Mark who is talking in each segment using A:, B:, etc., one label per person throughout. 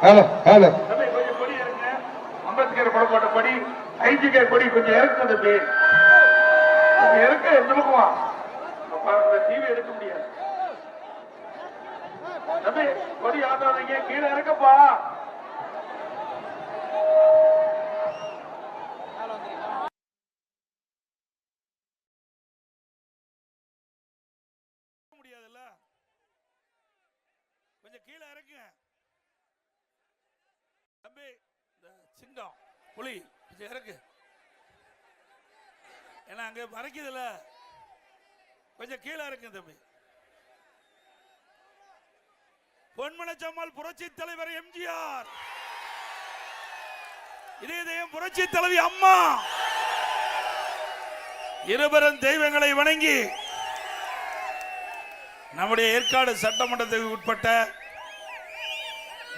A: கொஞ்சம் கொடி இருக்கு, அம்பேத்கர் புறப்பட்ட கொடி, ஐஜிகே கொடி கொஞ்சம் இருக்கு. தம்பி இருக்கு, எந்த பக்கமா டிவி எடுக்க முடியாது. தம்பி கொடி ஆட்டாதீங்க, கீழே இருக்கப்பா. முடியாதுல்ல, கொஞ்சம் கீழே இறக்குங்க தம்பி. இந்த சிங்கம் புலி கொஞ்சம் இறக்கு, ஏன்னா அங்க மறைக்குதுல்ல, கொஞ்சம் கீழே இறக்கு தம்பி. பொன்மனச்சம்மாள் புரட்சி தலைவர் எம்ஜிஆர், இதயம் புரட்சி தலைவி அம்மா, இருவரும் தெய்வங்களை வணங்கி நம்முடைய ஏற்காடு சட்டமன்றத்துக்கு உட்பட்ட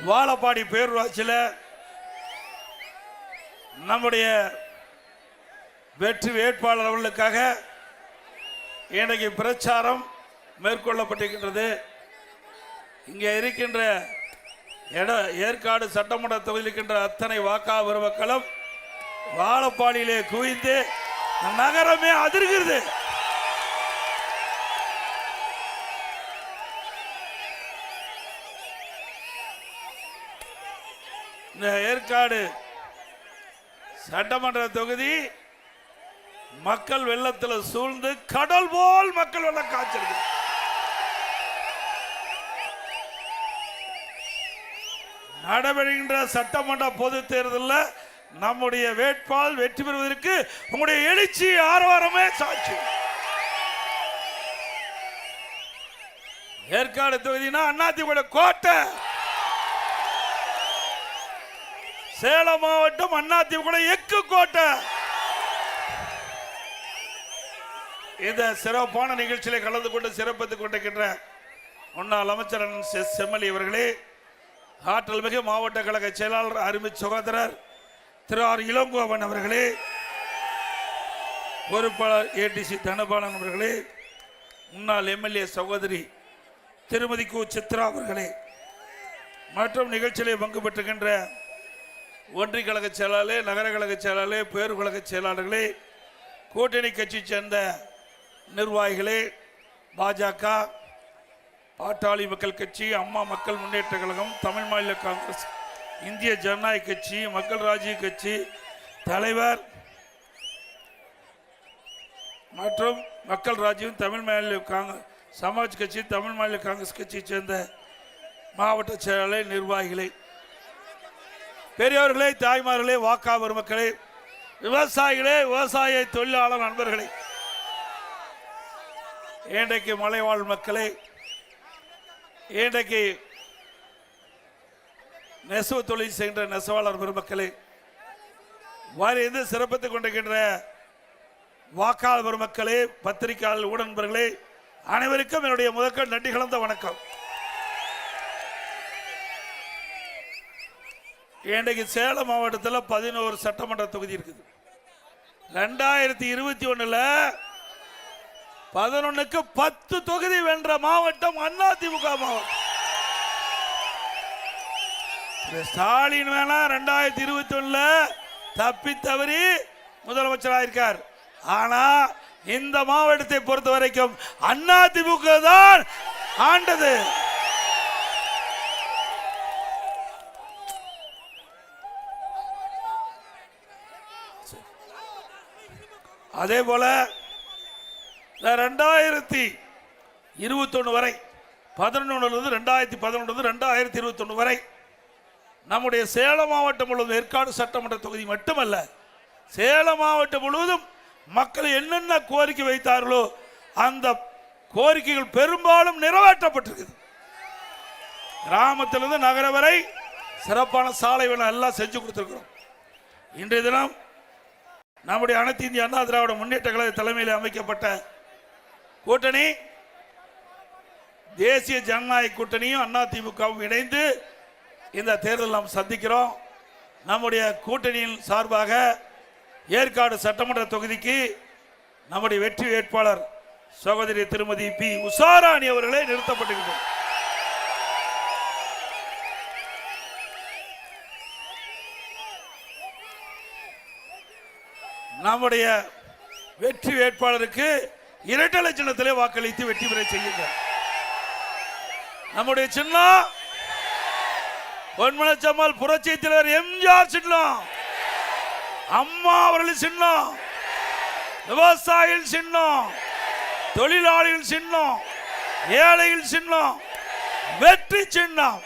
A: வாழப்பாடி பேரூராட்சியில் நம்முடைய வெற்றி வேட்பாளர் அவர்களுக்காக இன்றைக்கு பிரச்சாரம் மேற்கொள்ளப்பட்டிருக்கின்றது. இங்கே இருக்கின்ற ஏற்காடு சட்டமன்ற தொகுதியில் இருக்கின்ற அத்தனை வாக்கா பெருமக்களும் வாழப்பாடியிலே குவிந்து நகரமே அதிர்கிறது. இந்த ஏற்காடு சட்டமன்ற தொகுதி மக்கள் வெள்ளத்தில் சூழ்ந்து கடல் போல் மக்கள் வெள்ளம் காய்ச்சிருக்கு. நடைபெறுகின்ற சட்டமன்ற பொது தேர்தலில் நம்முடைய வேட்பாளர் வெற்றி பெறுவதற்கு உங்களுடைய எழுச்சி ஆரவாரமே சாட்சி. ஏற்காடு தொகுதினா அதிமுக கோட்டை, சேலம் மாவட்டம் அதிமுக எக்கு கோட்டை. இந்த சிறப்பான நிகழ்ச்சியில கலந்து கொண்டு சிறப்பித்துக் கொண்டிருக்கின்ற முன்னாள் அமைச்சர் செம்மலி அவர்களே, ஆற்றல் மிகு மாவட்ட கழக செயலாளர் அருமை சகோதரர் திரு ஆர் இளங்கோவன் அவர்களே, பொறுப்பாளர் ஏடிசி தனபாலன் அவர்களே, முன்னாள் எம்எல்ஏ சகோதரி திருமதி கு சித்ரா அவர்களே, மற்றும் நிகழ்ச்சியிலே பங்கு பெற்றுகின்ற ஒன்றிய கழக செயலாளர், நகர கழக செயலாளர், பேரு கழக செயலாளர்களே, கூட்டணி கட்சி சேர்ந்த நிர்வாகிகளே, பாஜக, பாட்டாளி மக்கள் கட்சி, அம்மா மக்கள் முன்னேற்ற கழகம், தமிழ் மாநில காங்கிரஸ், இந்திய ஜனநாயக கட்சி, மக்கள் ராஜ்ய கட்சி தலைவர் மற்றும் மக்கள் ராஜ்யம், தமிழ் மாநில சமாஜ் கட்சி, தமிழ் மாநில காங்கிரஸ் கட்சியை சேர்ந்த மாவட்ட செயலாளர், நிர்வாகிகளே, பெரியவர்களே, தாய்மார்களே, வாக்கா பெருமக்களே, விவசாயிகளே, விவசாய தொழிலாளர் நண்பர்களே, இன்றைக்கு மலைவாழ் மக்களே, இன்றைக்கு நெசவு தொழில் செய்கின்ற நெசவாளர் பெருமக்களே, வாரிந்து சிறப்பித்துக் கொண்டிருக்கின்ற வாக்காளர் பெருமக்களே, பத்திரிகையாளர், ஊடகங்களே, அனைவருக்கும் என்னுடைய முதற்கண் நன்றி கலந்த வணக்கம். இன்றைக்கு சேலம் மாவட்டத்தில் 11 சட்டமன்ற தொகுதி இருக்குது. 2021 11க்கு 10 தொகுதி வென்ற மாவட்டம் அதிமுக மாவட்டம். ஸ்டாலின் வேணா 2021 தப்பி தவறி முதலமைச்சராக இருக்கார். ஆனா இந்த மாவட்டத்தை பொறுத்த வரைக்கும் அதிமுக தான் ஆண்டது. அதே போல 2021 வரை 2021 வரை நம்முடைய சேலம் மாவட்டம் முழுவதும் ஏற்காடு சட்டமன்ற தொகுதி மட்டுமல்ல, சேலம் மாவட்டம் முழுவதும் மக்கள் என்னென்ன கோரிக்கை வைத்தார்களோ அந்த கோரிக்கைகள் பெரும்பாலும் நிறைவேற்றப்பட்டிருக்குது. கிராமத்திலிருந்து நகர வரை சிறப்பான சாலை எல்லாம் செஞ்சு கொடுத்திருக்கிறோம். இன்றைய தினம் நம்முடைய அனைத்து இந்திய அண்ணா திராவிட முன்னேற்ற கழக தலைமையில் அமைக்கப்பட்ட கூட்டணி, தேசிய ஜனநாயக கூட்டணியும் அதிமுகவும் இணைந்து இந்த தேர்தல் நாம் சந்திக்கிறோம். நம்முடைய கூட்டணியின் சார்பாக ஏற்காடு சட்டமன்ற தொகுதிக்கு நம்முடைய வெற்றி வேட்பாளர் சகோதரி திருமதி பி உஷாராணி அவர்களே நிறுத்தப்பட்டிருக்கிறார். நம்முடைய வெற்றி வேட்பாளருக்கு இரட்டை சின்னத்திலே வாக்களித்து வெற்றி பெற செய்யுங்க. நம்முடைய சின்னம் பொன்மனச்சம்மாள் புரட்சி தலைவர் எம்ஜிஆர் சின்னம், அம்மா அவர்கள் சின்னம், விவசாயிகள் சின்னம், தொழிலாளிகள் சின்னம், ஏழைகள் சின்னம், வெற்றி சின்னம்.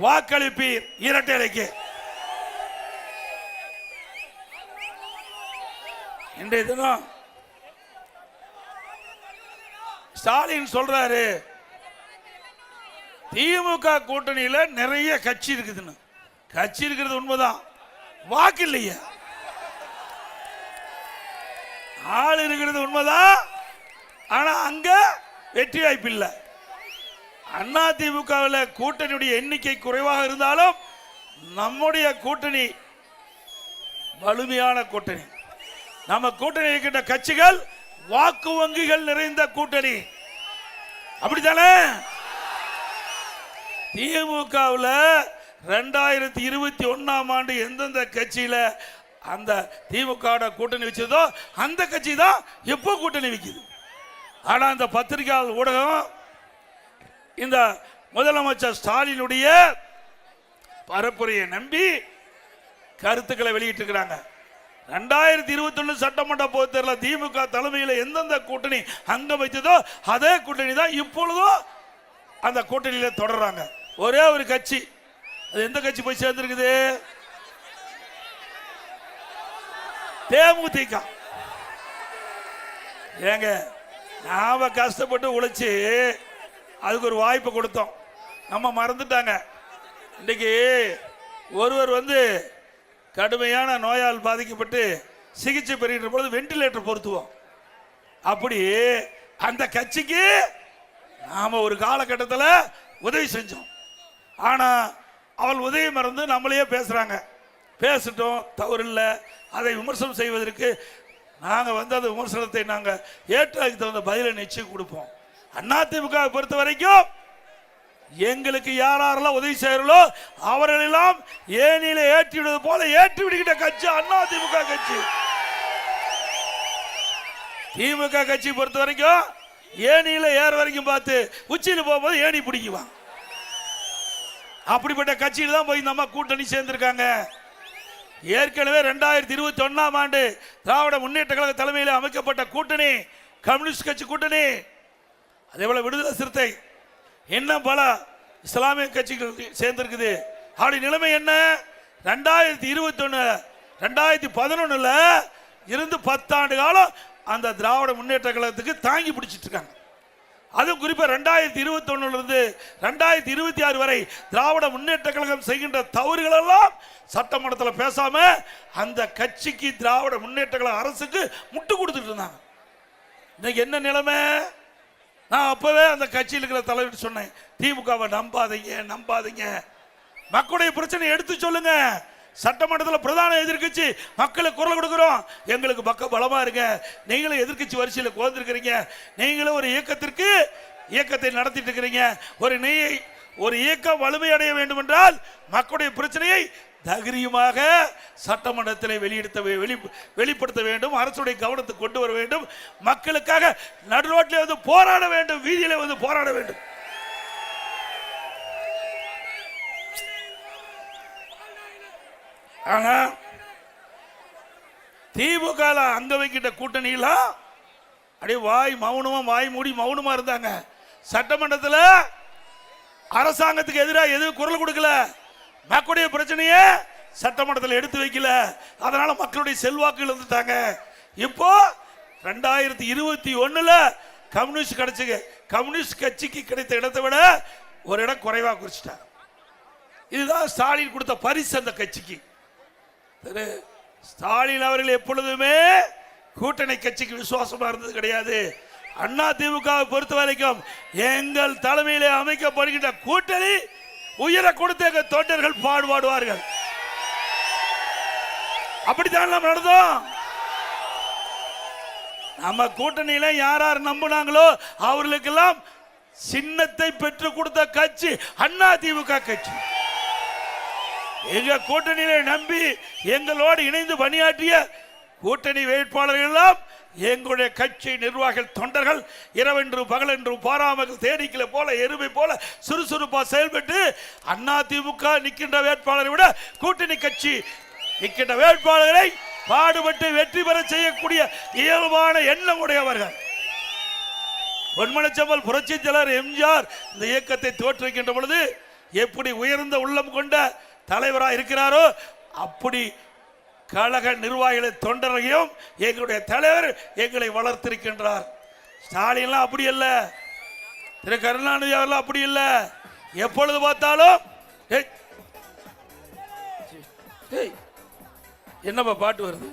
A: வாக்களிப்பீர் இரட்டை இலைக்கு. இன்றைய தினம் ஸ்டாலின் சொல்றாரு திமுக கூட்டணியில நிறைய கட்சி இருக்குதுன்னு. கட்சி இருக்கிறது உண்மைதான், வாக்கு இல்லையா? ஆள் இருக்கிறது உண்மைதான், ஆனா அங்க வெற்றி வாய்ப்பு இல்லை. அண்ணா திமுகவில் கூட்டணியுடைய எண்ணிக்கை குறைவாக இருந்தாலும் நம்முடைய கூட்டணி வலிமையான கூட்டணி. நம்ம கூட்டணி இருக்கின்ற கட்சிகள் வாக்கு வங்கிகள் நிறைந்த கூட்டணி, அப்படித்தானே? திமுகவில் 2021ஆம் ஆண்டு எந்தெந்த கட்சியில அந்த திமுக கூட்டணி வச்சதோ அந்த கட்சி தான் எப்போ கூட்டணி வைக்குது. ஆனா அந்த பத்திரிகையாளர் ஊடகம் இந்த முதலமைச்சர் ஸ்டாலினுடைய பரப்புரையை நம்பி கருத்துக்களை வெளியிட்டிருக்கிறாங்க. 2021 சட்டமன்ற பொதுத் தேர்தலில் திமுக தலைமையில் எந்தெந்த கூட்டணி அங்கம் வைத்ததோ அதே கூட்டணி தான் இப்பொழுதும் அந்த கூட்டணியில தொடர்றாங்க. ஒரே ஒரு கட்சி, அது எந்த கட்சி போய் சேர்ந்திருக்குது? தேமுதிக. ஏங்க, நாம கஷ்டப்பட்டு உழைச்சி அதுக்கு ஒரு வாய்ப்பு கொடுத்தோம், நம்ம மறந்துட்டாங்க. இன்னைக்கு ஒருவர் கடுமையான நோயால் பாதிக்கப்பட்டு சிகிச்சை பெறுகின்ற பொழுது வெண்டிலேட்டர் பொருத்துவோம். அப்படி அந்த கட்சிக்கு நாம ஒரு காலகட்டத்தில் உதவி செஞ்சோம். ஆனா அவள் உதவி மறந்து நம்மளையே பேசுறாங்க. பேசிட்டோம், தவறு இல்லை. அதை விமர்சனம் செய்வதற்கு நாங்கள் அந்த விமர்சனத்தை நாங்கள் ஏற்றதுக்கு தகுந்த பதிலை நிச்சயம் கொடுப்போம். அதிமுக பொறுத்த வரைக்கும் எங்களுக்கு யாரெல்லாம் உதவி செய்யறோ அவர்களெல்லாம் ஏனில ஏற்றி விடுவது போல ஏற்றி விடுகின்ற கட்சி அதிமுக கட்சி. திமுக கட்சி பொறுத்த வரைக்கும் ஏனில ஏற வரைக்கும் பார்த்து உச்சியில் போகும்போது ஏணி பிடிக்குவான். அப்படிப்பட்ட கட்சியில் தான் போய் நம்ம கூட்டணி சேர்ந்திருக்காங்க. ஏற்கனவே 2021ஆம் ஆண்டு திராவிட முன்னேற்ற கழக தலைமையில் அமைக்கப்பட்ட கூட்டணி கம்யூனிஸ்ட் கட்சி கூட்டணி, அதே போல விடுதலை சிறுத்தை, இன்னும் பல இஸ்லாமிய கட்சிகள் சேர்ந்திருக்குது. அப்படி நிலைமை என்ன? 2021 2011 இருந்து 10 ஆண்டு காலம் அந்த திராவிட முன்னேற்ற கழகத்துக்கு தாங்கி பிடிச்சிட்டு இருக்காங்க. அதுவும் குறிப்பாக 2021 இருந்து 2026 வரை திராவிட முன்னேற்ற கழகம் செய்கின்ற தவறுகள் எல்லாம் சட்டமன்றத்தில் பேசாம அந்த கட்சிக்கு திராவிட முன்னேற்ற கழக அரசுக்கு முட்டு கொடுத்துட்டு இருந்தாங்க. இன்னைக்கு என்ன நிலைமை? நான் அப்பவே அந்த கட்சியில் இருக்கிற தலைவர் சொன்னேன், திமுகவை நம்பாதீங்க, மக்களுடைய பிரச்சனை எடுத்து சொல்லுங்க. சட்டமன்றத்தில் பிரதான எதிர்கட்சி மக்களுக்கு குரல் கொடுக்கிறோம், எங்களுக்கு பக்க பலமா இருங்க. நீங்களும் எதிர்கட்சி வரிசையில் குறைந்திருக்கிறீங்க, நீங்களும் ஒரு இயக்கத்தை நடத்திட்டு இருக்கிறீங்க. ஒரு இயக்கம் வலிமையடைய வேண்டும் என்றால் மக்களுடைய பிரச்சனையை தைரியமாக சட்டமன்றத்தில் வெளிப்படுத்த வேண்டும், அரசுடைய கவனத்துக்கு கொண்டு வர வேண்டும், மக்களுக்காக நடுரோட்டில் போராட வேண்டும், வீதியில போராட வேண்டும். ஆனா திமுக அங்க வைக்கிட்ட கூட்டணியில அப்படியே வாய் மூடி மௌனமா இருந்தாங்க. சட்டமன்றத்தில் அரசாங்கத்துக்கு எதிராக எதுவும் குரல் கொடுக்கல, மக்களுடைய பிரச்சனையை சட்டமன்றத்தில் எடுத்து வைக்கல. அதனால மக்களுடைய செல்வாக்கு இழந்துட்டாங்க. இப்போ 2021 கம்யூனிஸ்ட் கட்சிக்கு கிடைத்த இடத்தை விட ஒரு இடம் குறைவா குறிச்சிட்டாங்க. இதுதான் ஸ்டாலின் கொடுத்த பரிசு அந்த கட்சிக்கு. ஸ்டாலின் அவர்கள் எப்பொழுதுமே கூட்டணி கட்சிக்கு விசுவாசமா இருந்தது கிடையாது. அண்ணா திமுக பொறுத்த வரைக்கும் எங்கள் தலைமையிலே அமைக்கப்படுகின்ற கூட்டணி உயர கொடுத்த தொண்டர்கள் பாடுவார்கள். அப்படித்தான் நம்ம நடந்தோம். நம்ம கூட்டணியில யார் நம்பினாங்களோ அவர்களுக்கெல்லாம் சின்னத்தை பெற்று கொடுத்த கட்சி அண்ணா திமுக கட்சி. எங்க கூட்டணியில நம்பி எங்களோடு இணைந்து பணியாற்றிய கூட்டணி வேட்பாளர்கள் எல்லாம் எங்களுடைய கட்சி நிர்வாகிகள் தொண்டர்கள் இரவென்றும் பகலென்றும் பாராமல் தேனீக்களை போல எருமை போல சுறுசுறுப்பா செயல்பட்டு அதிமுக நிற்கின்ற வேட்பாளரை விட கூட்டணி கட்சி நிற்கின்ற வேட்பாளர்களை பாடுபட்டு வெற்றி பெற செய்யக்கூடிய இயல்பான எண்ணம் உடையவர்கள். பொன்மனச்செம்மல் புரட்சி தலைவர் எம்ஜிஆர் இந்த இயக்கத்தை தோற்றுவிக்கின்ற பொழுது எப்படி உயர்ந்த உள்ளம் கொண்ட தலைவராக இருக்கிறாரோ அப்படி கழக நிர்வாகிகளை தொண்டரையும் எங்களுடைய தலைவர் எங்களை வளர்த்திருக்கின்றார். ஸ்டாலின்லாம் அப்படி அல்ல, திரு கருணாநிதி அவர்கள் அப்படி இல்ல. எப்பொழுது பார்த்தாலும் என்னப்பா பாட்டு வருது?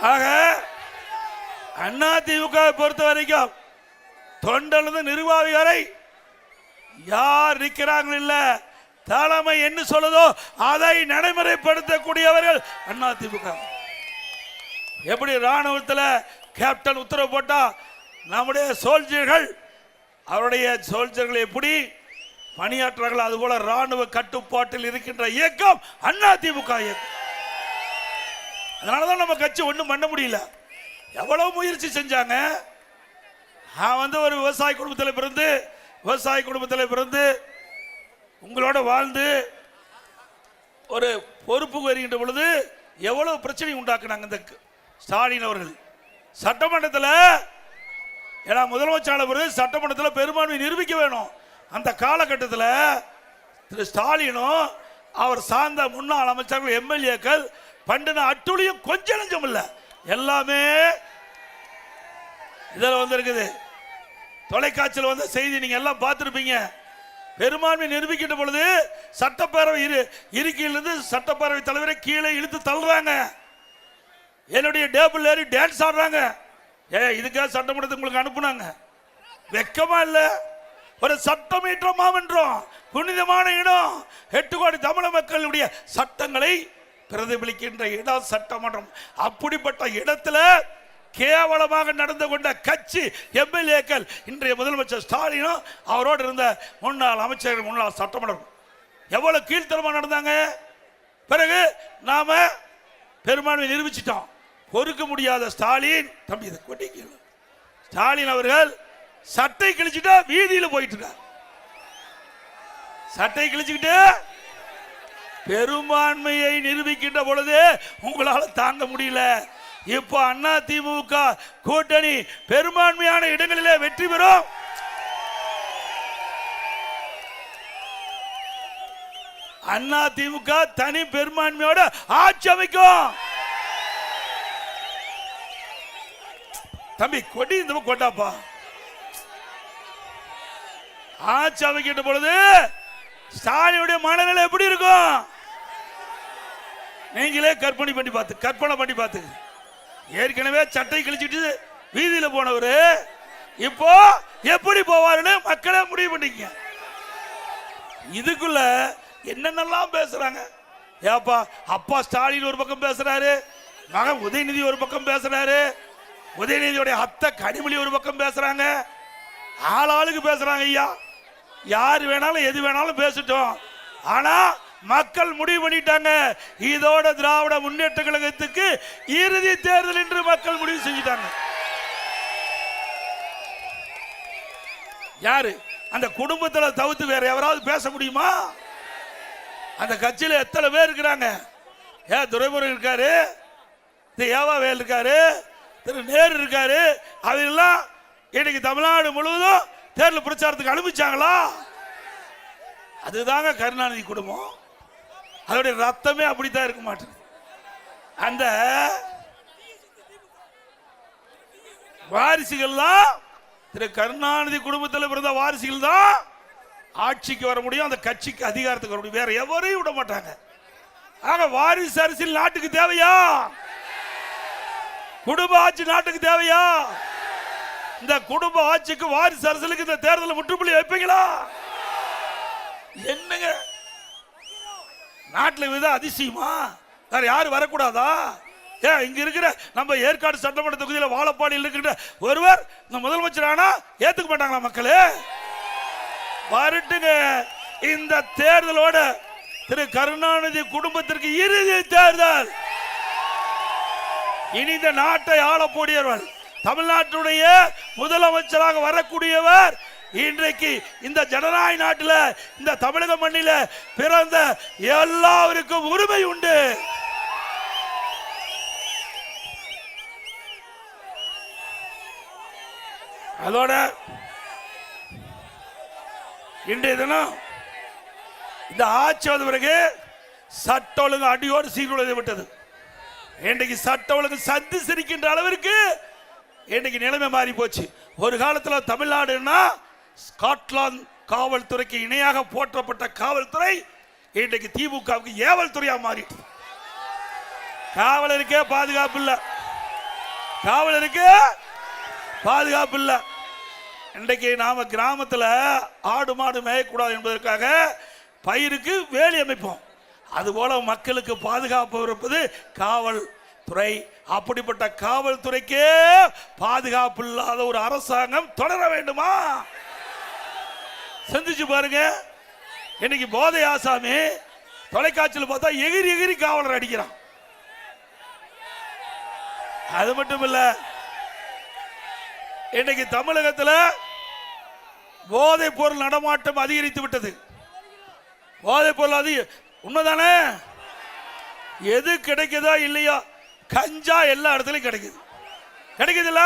A: ஆக அதிமுக பொறுத்த வரைக்கும் தொண்டல் நிர்வாகி வரை யார் நிற்கிறாங்க இல்ல, தலைமை என்ன சொல்லுதோ அதை நடைமுறைப்படுத்தக்கூடியவர்கள் அதிமுக. எப்படி ராணுவத்தில் கேப்டன் உத்தரவு போட்டா நம்முடைய சோல்ஜர்கள் அவருடைய சோல்ஜர்கள் எப்படி பணியாற்றார்கள், அதுபோல ராணுவ கட்டுப்பாட்டில் இருக்கின்ற இயக்கம் அதிமுக இயக்கம். அதனாலதான் நம்ம கட்சி ஒன்றும் பண்ண முடியல. எவ்வளவு முயற்சி செஞ்சாங்க. நான் ஒரு விவசாய குடும்பத்தில் பிறந்து உங்களோட வாழ்ந்து ஒரு பொறுப்புக்கு வருகின்ற பொழுது எவ்வளவு பிரச்சனை உண்டாக்குனாங்க இந்த ஸ்டாலின் அவர்கள். சட்டமன்றத்தில் ஏன்னா முதலமைச்சர் சட்டமன்றத்தில் பெரும்பான்மை நிரூபிக்க வேணும். அந்த காலகட்டத்தில் திரு ஸ்டாலினும் அவர் சார்ந்த முன்னாள் அமைச்சர்கள் எம்எல்ஏக்கள் பண்டின அட்டுழியும் கொஞ்சம் நஞ்சம் இல்லை, எல்லாமே இதில் வந்திருக்குது. தொலைக்காட்சியில் வந்த செய்தி நீங்க எல்லாம் பார்த்திருப்பீங்க. பெரும்பான்மை நிரூபிக்கின்ற பொழுது சட்டப்பேரவை இருக்கையிலிருந்து சட்டப்பேரவை தலைவரை கீழே இழுத்து தள்ளுறாங்க, என்னுடைய டேபிள் ஏறி டான்ஸ் ஆடுறாங்க. இதுக்காக சட்டமன்றத்துக்கு உங்களுக்கு அனுப்புனாங்க? வெக்கமா இல்ல? ஒரு சட்டமீற்ற மாமன்றம், புனிதமான இடம், 8 கோடி தமிழ் மக்களுடைய சட்டங்களை பிரதிபலிக்கின்ற இடம் சட்டமன்றம். அப்படிப்பட்ட இடத்துல கேவலமாக நடந்து கொண்ட கட்சி எம்எல்ஏக்கள் இன்றைய முதலமைச்சர் ஸ்டாலினும் அவரோடு இருந்த முன்னாள் அமைச்சர்கள் முன்னாள் சட்டமன்றம் எவ்வளவு கீழ்த்தரமா நடந்தாங்க. பிறகு நாம பெரும்பான்மை நிரூபிச்சிட்டோம். பொறுக்க முடியாத ஸ்டாலின் தம்பி இதை கொட்டிக்க ஸ்டாலின் அவர்கள் சட்டை கிழிச்சுட்டா வீதியில போயிட்டு இருக்கார். சட்டை கிழிச்சுக்கிட்டு பெரும்பான்மையை நிரூபிக்கின்ற பொழுது உங்களால தாங்க முடியல. இப்போ அதிமுக கூட்டணி பெரும்பான்மையான இடங்களிலே வெற்றி பெறும். அதிமுக தனி பெரும்பான்மையோட ஆட்சி அமைக்கும். தம்பி கொடி இந்த கொட்டாப்பா. ஆட்சி அமைக்கின்ற பொழுது ஸ்டாலினுடைய மனநிலை எப்படி இருக்கும் நீங்களே கற்பனை பண்ணி பார்த்து. ஏற்கனவே சட்டை கிழிச்சிட்டு வீதியில போனவரு இப்போ எப்படி போவாருன்னு மக்களே முடிவு பண்ணிக்க. இதுக்குள்ள என்னென்னலாம் பேசுறாங்க. ஏப்பா அப்பா ஸ்டாலின் ஒரு பக்கம் பேசுறாரு, மகன் உதயநிதி ஒரு பக்கம் பேசுறாரு, உதயநிதியோட அத்தை கனிமொழி ஒரு பக்கம் பேசுறாங்க, ஆளாளுக்கு பேசுறாங்க. ஐயா யார் வேணாலும் எது வேணாலும் பேசட்டும், ஆனா மக்கள் முடிவு பண்ணிட்டாங்க. இதோட திராவிட முன்னேற்ற கழகத்துக்கு இறுதி தேர்தல் என்று மக்கள் முடிவு செஞ்சிட்டாங்க. யாரு அந்த குடும்பத்தில் தவிர்த்து வேற எவராவது பேச முடியுமா? அந்த கட்சியில் எத்தனை பேர் இருக்கிறாங்க? துரைமுருகன் இருக்காரு, ஏவாவேல் இருக்காரு, திரு நேரு இருக்காரு. அவெல்லாம் இன்னைக்கு தமிழ்நாடு முழுவதும் தேர்தல் பிரச்சாரத்துக்கு அனுப்பிச்சாங்களா? அதுதாங்க கருணாநிதி குடும்பம். அதோடைய ரத்தமே அப்படித்தான் இருக்க மாட்டேங்குது. அந்த வாரிசுகள் தான் திரு கருணாநிதி குடும்பத்தில் பிறந்த வாரிசுகள் தான் ஆட்சிக்கு வர முடியும், அந்த கட்சிக்கு அதிகாரத்துக்கு வர முடியும். வேற எவரையும் விட மாட்டாங்க. ஆக வாரிசு அரசியல் நாட்டுக்கு தேவையா? குடும்ப ஆட்சி நாட்டுக்கு தேவையா? இந்த குடும்ப ஆட்சிக்கு வாரிசு அரசியலுக்கு இந்த தேர்தலில் முற்றுப்புள்ளி வைப்பீங்களா? என்னங்க நாட்டில் வித அதிசயமா? வேற யாரும் வரக்கூடாதா? இங்க இருக்கிற நம்ம ஏற்காடு சட்டமன்ற தொகுதியில் வாழப்பாடியில் இருக்கின்ற ஒருவர் இந்த முதலமைச்சர் ஆனா ஏத்துக்க மாட்டாங்களா மக்களே? வரட்டுங்க. இந்த தேர்தலோட திரு கருணாநிதி குடும்பத்திற்கு இறுதி தேர்தல். இனி இந்த நாட்டை ஆளக்கூடியவர், தமிழ்நாட்டுடைய முதலமைச்சராக வரக்கூடியவர் இன்றைக்கு இந்த ஜனநாயக நாட்டில், இந்த தமிழக மண்ணில் பிறந்த எல்லாருக்கும் உரிமை உண்டு. அதோட இன்றைய தினம் இந்த ஆட்சி வந்த பிறகு சட்ட ஒழுங்கு அடியோடு சீர்குலைந்து விட்டது. இன்றைக்கு சட்ட ஒழுங்கு சந்தி சிரிக்கின்ற அளவிற்கு இன்றைக்கு நிலைமை மாறி போச்சு. ஒரு காலத்தில் தமிழ்நாடுன்னா ஸ்காட்லாந்து காவல்துறைக்கு இணையாக போற்றப்பட்ட காவல்துறை இன்றைக்கு திமுகவுக்கு ஏவல் துறையா மாறிட்டு. காவலருக்கே பாதுகாப்பு இல்லை, காவலருக்கு பாதுகாப்பு இல்லை. இன்றைக்கு நாம கிராமத்தில் ஆடு மாடு மேயக்கூடாது என்பதற்காக பயிருக்கு வேலி அமைப்போம். அதுபோல மக்களுக்கு பாதுகாப்பு இருப்பது காவல்துறை. அப்படிப்பட்ட காவல்துறைக்கே பாதுகாப்பு இல்லாத ஒரு அரசாங்கம் தொடர வேண்டுமா? சிந்திச்சு பாருங்க. இன்னைக்கு போதை ஆசாமி தொலைக்காட்சியில் பார்த்தா எகிரி எகிரி காவலர் அடிக்கிறான். அது மட்டும் இல்ல, இன்னைக்கு தமிழகத்தில் போதை பொருள் நடமாட்டம் அதிகரித்து விட்டது. போதை பொருள் உண்மைதானே? எது கிடைக்குதோ இல்லையோ கஞ்சா எல்லா இடத்துலையும் கிடைக்குது. கிடைக்குதுல்ல?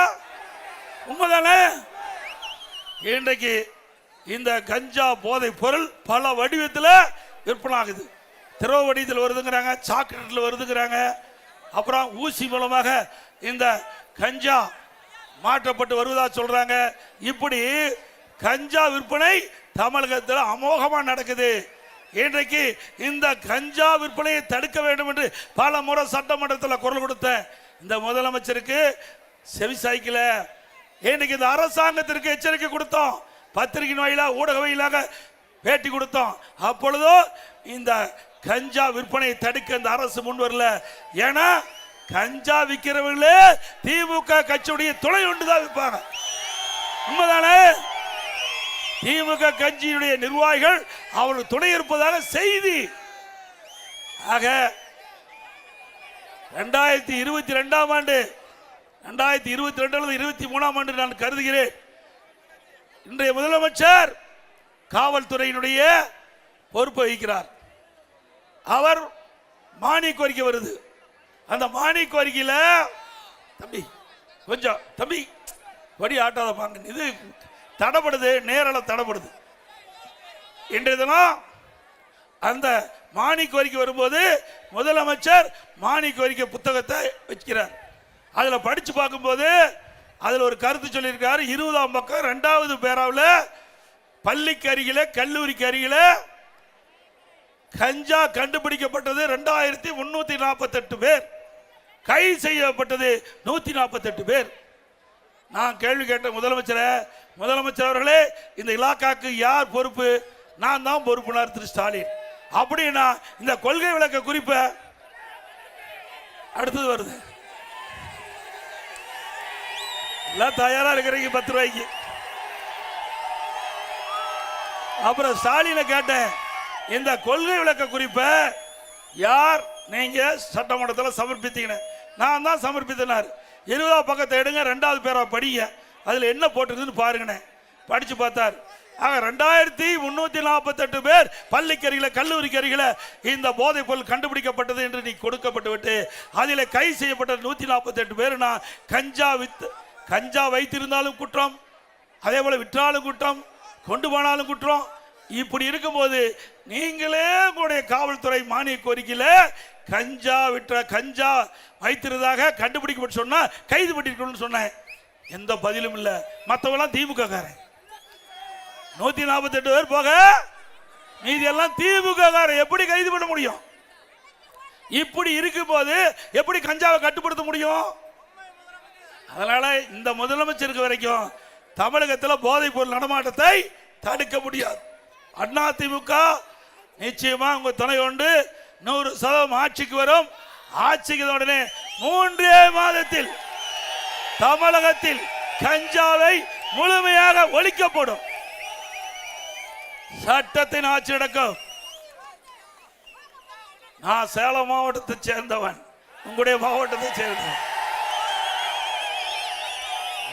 A: உண்மைதானே? இன்றைக்கு இந்த கஞ்சா போதை பொருள் பல வடிவத்தில் விற்பனை ஆகுது. திரவ வடிவத்தில் வருதுங்கிறாங்க, சாக்லேட்டில் வருதுங்கிறாங்க, அப்புறம் ஊசி மூலமாக இந்த கஞ்சா மாற்றப்பட்டு வருவதா சொல்றாங்க. இப்படி கஞ்சா விற்பனை தமிழகத்தில் அமோகமாக நடக்குது. இன்றைக்கு இந்த கஞ்சா விற்பனையை தடுக்க வேண்டும் என்று பல முறை சட்டமன்றத்தில் குரல் கொடுத்த இந்த முதலமைச்சருக்கு செவி சாய்க்கல. இன்றைக்கு இந்த அரசாங்கத்திற்கு எச்சரிக்கை கொடுத்தோம், பத்திரிகை வாயிலாக ஊடக வாயிலாக பேட்டி கொடுத்தோம். அப்பொழுதோ இந்த கஞ்சா விற்பனையை தடுக்க இந்த அரசு முன் வரல. ஏன்னா கஞ்சா விற்கிறவர்களே திமுக கட்சியுடைய துணை ஒன்றுதான் விற்பாங்க. உண்மைதானே? திமுக கட்சியுடைய நிர்வாகிகள் அவர்கள் துணை இருப்பதாக செய்தி. ஆக 2022ஆம் ஆண்டு 2022 அல்லது 23ஆம் ஆண்டு நான் கருதுகிறேன், இன்றைய முதலமைச்சர் காவல்துறையினுடைய பொறுப்பு வகிக்கிறார். அவர் மானிய கோரிக்கை வருது. அந்த மானிய கோரிக்கையில தம்பி கொஞ்சம் தம்பி வடி ஆட்டாத பாங்க, இது தடப்படுது, நேரல தடப்படுது. இன்றைய தினம் அந்த மானிய கோரிக்கை வரும்போது முதலமைச்சர் மானிய கோரிக்கை புத்தகத்தை வச்சுக்கிறார். அதில் படித்து பார்க்கும்போது அதில் ஒரு கருத்து சொல்லியிருக்காரு. 20ஆம் பக்கம் 2வது பேராவில் பள்ளிக்கு அருகில கல்லூரிக்கு அருகில கஞ்சா கண்டுபிடிக்கப்பட்டது 2348 பேர், கைது செய்யப்பட்டது 148 பேர். நான் கேள்வி கேட்ட முதலமைச்சர் அவர்களே, இந்த இலாக்காக்கு யார் பொறுப்பு? நான் தான் பொறுப்புனார் திரு ஸ்டாலின். அப்படின்னா இந்த கொள்கை விளக்க குறிப்பை அடுத்தது வருது. எல்லாம் தயாரா இருக்கிறீங்க 10 ரூபாய்க்கு. அப்புறம் ஸ்டாலினை கேட்டேன், இந்த கொள்கை விளக்க குறிப்பை யார் நீங்க சட்டமன்றத்தில் சமர்ப்பித்தீங்க? நான் தான் சமர்ப்பித்தனார். 20ஆம் பக்கத்தை எடுங்க, 2வது பேரா படிங்க, அதில் என்ன போட்டிருக்குன்னு பாருங்கண்ணே. படிச்சு பார்த்தார். ஆக 2348 பேர் பள்ளிக்கு அருகில கல்லூரிக்கு அருகில இந்த போதைப் பொருள் கண்டுபிடிக்கப்பட்டது என்று நீ கொடுக்கப்பட்டு விட்டு அதில் கைது செய்யப்பட்ட 148 பேர் கஞ்சா வைத்திருந்தாலும் குற்றம், அதே போல விற்றாலும் குற்றம், கொண்டு போனாலும் குற்றம். இப்படி இருக்கும்போது நீங்களே உங்களுடைய காவல்துறை மானிய கோரிக்கையில கஞ்சா வைத்திருந்ததாக கண்டுபிடிக்கப்பட்டு சொன்னா கைது பண்ணிருக்கணும்னு சொன்னேன். எந்த பதிலும் இல்லை. மற்றவெல்லாம் திமுக காரன். 148 பேர் போக மீதி எல்லாம் திமுக காரன். எப்படி கைது பண்ண முடியும்? இப்படி இருக்கும் போது எப்படி கஞ்சாவை கட்டுப்படுத்த முடியும்? அதனால இந்த முதலமைச்சருக்கு வரைக்கும் தமிழகத்தில் போதைப் பொருள் நடமாட்டத்தை தடுக்க முடியாது. அதிமுக நிச்சயமா உங்க துணை கொண்டு 100% ஆட்சிக்கு வரும். ஆட்சிக்கு உடனே 3 மாதத்தில் தமிழகத்தில் கஞ்சாவை முழுமையாக ஒழிக்கப்படும். சட்டத்தின் ஆட்சி நடக்கும். நான் சேலம் மாவட்டத்தை சேர்ந்தவன், உங்களுடைய மாவட்டத்தை சேர்ந்தவன்.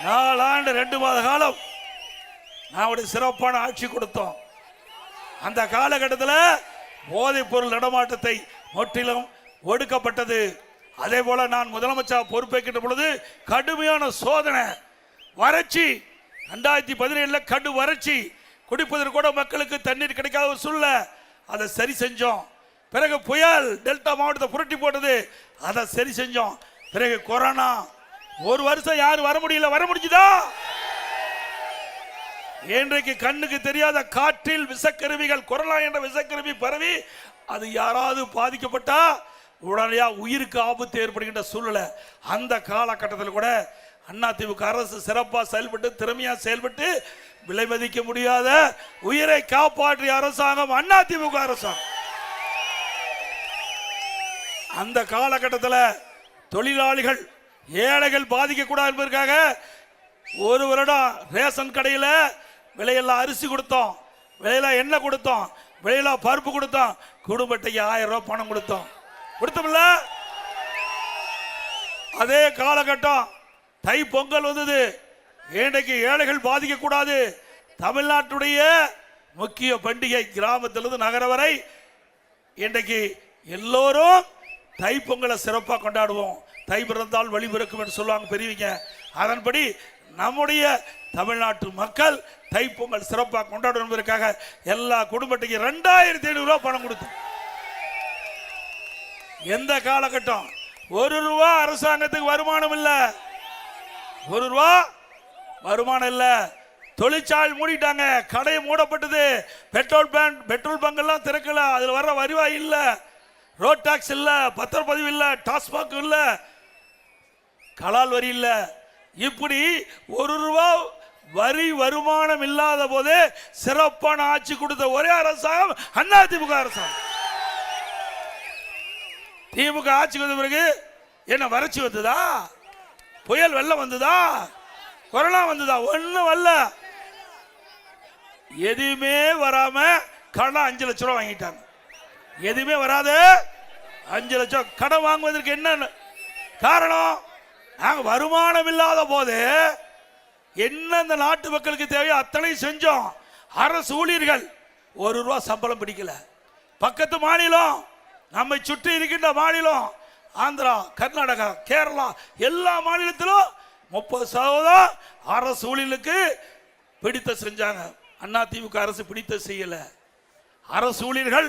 A: 4 ஆண்டு 2 மாத காலம் நான் சிறப்பான ஆட்சி கொடுத்தோம். அந்த காலகட்டத்தில் போதைப் பொருள் நடமாட்டத்தை முற்றிலும் ஒடுக்கப்பட்டது. அதே போல நான் முதலமைச்சர் பொறுப்பேற்கின்ற பொழுது கடுமையான சோதனை, வறட்சி, 2017 கடு வறட்சி, குடிப்பதற்கு கூட மக்களுக்கு தண்ணீர் கிடைக்காத ஒரு சூழ்நிலை. அதை சரி செஞ்சோம். பிறகு புயல் டெல்டா மாவட்டத்தை புரட்டி போட்டது, அதை சரி செஞ்சோம். பிறகு கொரோனா, 1 வருஷம் யாரும் வர முடியல, வர முடிஞ்சுதா? இன்றைக்கு கண்ணுக்கு தெரியாத காற்றில் விஷக்கருவிகள், கொரோனா என்ற விஷக்கருவி பரவி அது யாராவது பாதிக்கப்பட்டா உடனடியா உயிருக்கு ஆபத்து ஏற்படுகின்ற சூழ்நிலை. அந்த காலகட்டத்தில் கூட அதிமுக அரசு சிறப்பாக செயல்பட்டு, திறமையா செயல்பட்டு, விலை மதிக்க முடியாத உயிரை காப்பாற்றிய அரசாங்கம் அதிமுக அரசாங்கம். அந்த காலகட்டத்தில் தொழிலாளிகள், ஏழைகள் பாதிக்க கூடாது என்பதற்காக 1 வருடம் ரேஷன் கடையில் விலையெல்லாம் அரிசி கொடுத்தோம், விலையெல்லாம் எண்ணெய் கொடுத்தோம், விலையெல்லாம் பருப்பு கொடுத்தோம், குடும்ப அட்டைக்கு 1000 ரூபாய் பணம் கொடுத்தோம்ல. அதே காலகட்டம் தை பொங்கல் வந்தது. இன்றைக்கு ஏழைகள் பாதிக்க கூடாது. தமிழ்நாட்டுடைய முக்கிய பண்டிகை கிராமத்திலிருந்து நகர வரை இன்றைக்கு எல்லோரும் தை பொங்கலை சிறப்பாக கொண்டாடுவோம். தை பிறந்தால் வழி பிறக்கும் என்று சொல்லுவாங்க பெரியவங்க. அதன்படி நம்முடைய தமிழ்நாட்டு மக்கள் தை பொங்கல் சிறப்பாக கொண்டாடும் என்பதற்காக எல்லா குடும்பத்துக்கு 2500 ரூபாய் பணம் கொடுத்தோம். எந்த காலகட்டம் 1 ரூபா அரசாங்கத்துக்கு வருமானம் இல்ல, 1 ரூபா வருமானம் இல்ல. தொழிற்சாலை மூடிட்டாங்க, கடை மூடப்பட்டது, பெட்ரோல் பங்க் எல்லாம் திறக்கல, அதுல வர்ற வருவாய் இல்ல, ரோட் டாக்ஸ் இல்ல, பத்திரப்பதிவு இல்ல, டாஸ்மாக் இல்ல, கலால் வரி இல்ல. இப்படி 1 ரூபா வரி வருமானம் இல்லாத போது சிறப்பான ஆட்சி கொடுத்த ஒரே அரசாங்கம் அதிமுக அரசாங்கம். திமுக ஆட்சிக்கு வந்த பிறகு என்ன வறட்சி வந்ததா, புயல் வெள்ளம் வந்ததா, கொரோனா வந்ததா? ஒண்ணும் வரல. எதுவுமே வராம கடன் 5 லட்சம் ரூபாய் வாங்கிட்டாங்க. எதுவுமே வராது 5 லட்சம் கடன் வாங்குவதற்கு என்ன காரணம்? நாங்க வருமானம் இல்லாத போது என்ன இந்த நாட்டு மக்களுக்கு தேவையோ அத்தனை செஞ்சோம். அரசு ஊழியர்கள் 1 ரூபா சம்பளம் பிடிக்கல. பக்கத்து மாநிலம், நம்மை சுற்றி இருக்கின்ற மாநிலம், ஆந்திரா, கர்நாடகா, கேரளா, எல்லா மாநிலத்திலும் 30% அரசு ஊழியர்களுக்கு பிடித்த செஞ்சாங்க. அதிமுக அரசு பிடித்த செய்யல. அரசு ஊழியர்கள்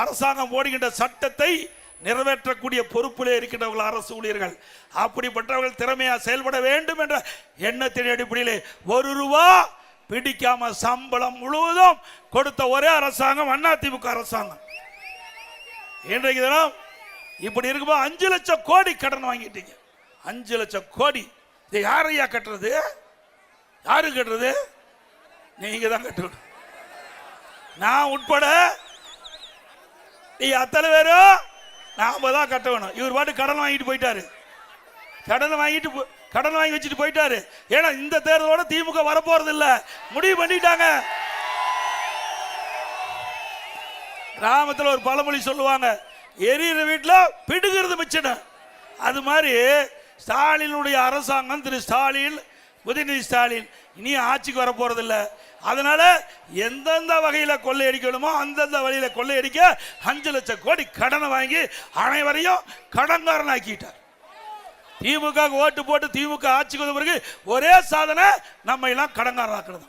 A: அரசாங்கம் போடுகின்ற சட்டத்தை நிறைவேற்றக்கூடிய பொறுப்பிலே இருக்கின்றவர்கள் அரசு ஊழியர்கள். அப்படிப்பட்டவர்கள் திறமையா செயல்பட வேண்டும் என்ற எண்ணத்தின் அடிப்படையில் 1 ரூபா பிடிக்காம சம்பளம் முழுவதும் கொடுத்த ஒரே அரசாங்கம் அதிமுக அரசாங்கம். இன்றைக்கு தினம் இப்படி இருக்கும்போது 5 லட்சம் கோடி கடன் வாங்கிட்டீங்க. 5 லட்சம் கோடி இதை யாரையா கட்டுறது? யாரு கட்டுறது? நீங்க தான் கட்டணும். நான் உட்பட நீ அத்தனை பேரும் நாம தான் கட்டணும். இவர் பாட்டு கடன் வாங்கிட்டு போயிட்டாரு, கடன் வாங்கி வச்சுட்டு போயிட்டாரு. ஏன்னா இந்த தேர்தலோட திமுக வரப்போறது இல்ல, முடிவு பண்ணிட்டாங்க. கிராமத்தில் ஒரு பழமொழி சொல்லுவாங்க, எரியிற வீட்டில் பிடுங்கிறது மிச்சம். அது மாதிரி ஸ்டாலினுடைய அரசாங்கம், திரு ஸ்டாலின், உதயநிதி ஸ்டாலின் இனி ஆட்சிக்கு வர போறதில்லை. அதனால எந்தெந்த வகையில கொள்ளையடிக்கணுமோ அந்தந்த வகையில கொள்ளையடிக்க 5 லட்சம் கோடி கடனை வாங்கி அனைவரையும் கடன்காரன் ஆக்கிட்டார். திமுக ஓட்டு போட்டு திமுக ஆட்சிக்கு வந்த பிறகு ஒரே சாதனை நம்ம எல்லாம் கடன்காரன் ஆக்குறது.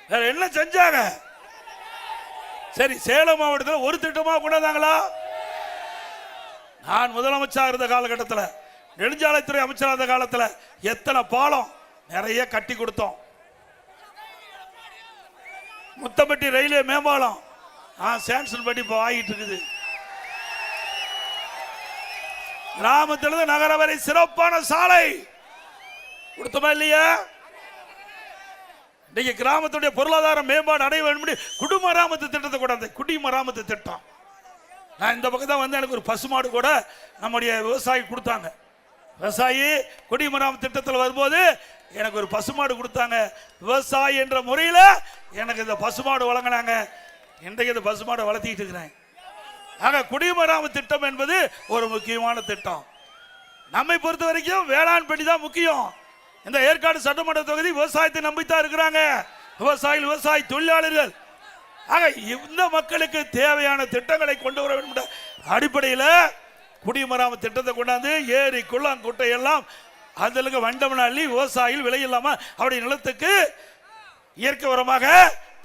A: வேற என்ன செஞ்சாங்க? சரி, சேலம் மாவட்டத்தில் ஒரு திட்டமா கொண்டாந்தாங்களா? நான் முதலமைச்சர் இருந்த காலகட்டத்தில், நெடுஞ்சாலைத்துறை அமைச்சர் இருந்த காலத்தில் எத்தனை பாலம் நிறைய கட்டி கொடுத்தோம். முத்தம்பட்டி ரயில்வே மேம்பாலம் சாங்ஷன் பண்ணி இப்போ ஆகிட்டு இருக்குது. கிராமத்திலிருந்து நகர வரை சிறப்பான சாலை கொடுத்தோமா இல்லையா? இன்னைக்கு கிராமத்துடைய பொருளாதார மேம்பாடு அடைய வேண்டும். குடிமராமத்து திட்டத்தை கூட, அந்த குடிமராமத்து திட்டம் நான் இந்த பக்கம் தான் வந்து எனக்கு ஒரு பசுமாடு கூட நம்முடைய விவசாயி கொடுத்தாங்க. விவசாயி குடிமராமத்து திட்டத்தில் வரும்போது எனக்கு ஒரு பசுமாடு கொடுத்தாங்க. விவசாயி என்ற முறையில் எனக்கு இந்த பசுமாடு வழங்கினாங்க. இன்றைக்கு இந்த பசுமாடை வளர்த்திட்டு இருக்கிறேன். ஆக குடிமராமத்து திட்டம் என்பது ஒரு முக்கியமான திட்டம். நம்மை பொறுத்த வரைக்கும் வேளாண் பணி தான் முக்கியம். இந்த ஏற்காடு சட்டமன்ற தொகுதி விவசாயத்தை நம்பித்தான் இருக்கிறாங்க. விவசாயிகள், விவசாய தொழிலாளர்கள். ஆக இந்த மக்களுக்கு தேவையான திட்டங்களை கொண்டு வர வேண்டும் அடிப்படையில் குடிமராமத்து திட்டத்தை கொண்டாந்து ஏரி குளம் குட்டை எல்லாம் அந்த வண்டமன அள்ளி விவசாயிகள் விலை இல்லாம அவருடைய நிலத்துக்கு இயற்கை உரமாக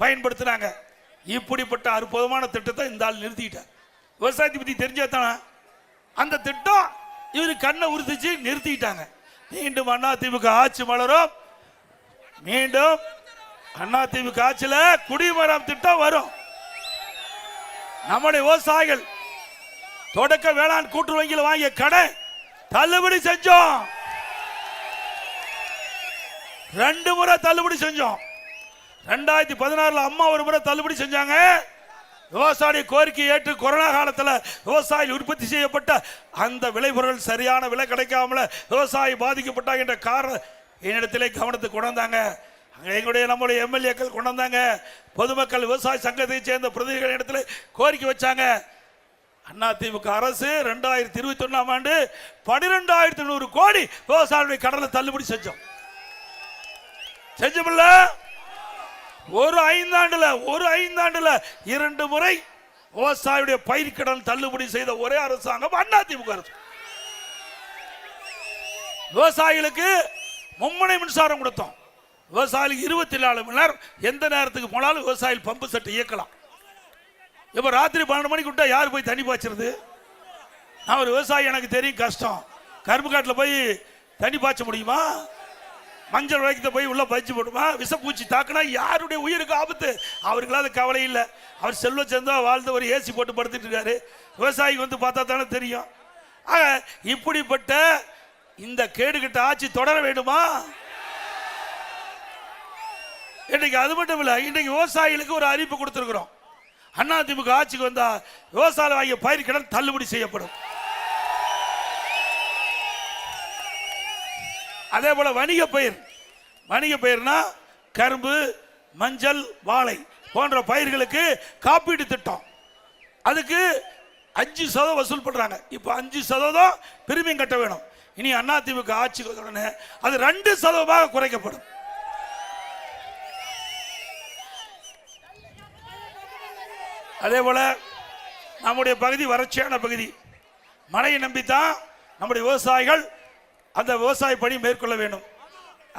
A: பயன்படுத்தினாங்க. இப்படிப்பட்ட அற்புதமான திட்டத்தை இந்த ஆள் நிறுத்திட்டார். விவசாயத்தை பத்தி தெரிஞ்சாதானே அந்த திட்டம் இவரு கண்ணை உறுதிச்சு நிறுத்திட்டாங்க. மீண்டும் அதிமுக ஆட்சி மலரும். மீண்டும் அதிமுக ஆட்சியில குடிமரம் திட்டம் வரும். நம்முடைய விவசாயிகள் தொடக்க வேளாண் கூட்டுறவு வங்கியில் வாங்கிய கடன் தள்ளுபடி செஞ்சோம். 2 முறை தள்ளுபடி செஞ்சோம். 2016 அம்மா ஒரு முறை தள்ளுபடி செஞ்சாங்க. விவசாய கோரிக்கை ஏற்று கொரோனா காலத்தில் விவசாயிகள் உற்பத்தி செய்யப்பட்ட அந்த விளைபொருள் சரியான விலை கிடைக்காமல விவசாயி பாதிக்கப்பட்டாங்க என்ற காரணம் என்னிடத்திலே கவனத்துக்கு கொண்டு வந்தாங்க. எங்களுடைய நம்முடைய எம்எல்ஏக்கள் கொண்டு வந்தாங்க. பொதுமக்கள் விவசாய சங்கத்தை சேர்ந்த பிரதிநிதிகள் இடத்துல கோரிக்கை வச்சாங்க. அதிமுக அரசு 2021ஆம் ஆண்டு 12,100 கோடி விவசாயிகளுடைய கடனை தள்ளுபடி செஞ்சோம். செஞ்சோம்ல. ஒரு ஐந்தாண்டுல 2 முறை விவசாயியுடைய பயிர்க்கடன் தள்ளுபடி செய்த ஒரே அரசாங்கம் அதிமுக அரசு. விவசாயிகளுக்கு மும்முனை மின்சாரம் கொடுத்தோம். விவசாயிகளுக்கு 24 மணி நேரம் எந்த நேரத்துக்கு போனாலும் விவசாயிகள் பம்பு செட்டு இயக்கலாம். இப்ப ராத்திரி 12 மணிக்கு விட்டா யார் போய் தண்ணி பாய்ச்சறது? நான் ஒரு விவசாயி, எனக்கு தெரியும் கஷ்டம். கரும்பு காட்டில் போய் தண்ணி பாய்ச்ச முடியுமா? மஞ்சள் வளைக்கத்தை போய் உள்ள பயிற்சி போடுமா? விஷப்பூச்சி தாக்குனா யாருடைய உயிருக்கு ஆபத்து. அவருக்கெல்லாம் அது கவலை இல்லை. அவர் செல்வ சேர்ந்தா வாழ்ந்து ஒரு ஏசி போட்டு படுத்துட்டு இருக்காரு. விவசாயிக்கு வந்து பார்த்தா தானே தெரியும். ஆக இப்படிப்பட்ட இந்த கேடுகட்ட ஆட்சி தொடர வேண்டுமா? இன்னைக்கு அது மட்டும் இல்லை, இன்னைக்கு விவசாயிகளுக்கு ஒரு அறிவிப்பு கொடுத்திருக்கிறோம். அதிமுக ஆட்சிக்கு வந்தா விவசாய வாங்கிய பயிர் கடன் தள்ளுபடி செய்யப்படும். அதே போல வணிக பயிர்னா கரும்பு, மஞ்சள், வாழை போன்ற பயிர்களுக்கு காப்பீடு திட்டம். அதுக்கு 5% வசூல் பண்றாங்க. இப்ப 5% பிரிமியம் கட்ட வேணும். இனி அதிமுக ஆட்சிக்கு உடனே அது 2% குறைக்கப்படும். அதே போல நம்முடைய பகுதி வறட்சியான பகுதி. மழையை நம்பித்தான் நம்முடைய விவசாயிகள் அந்த விவசாய பணி மேற்கொள்ள வேண்டும்.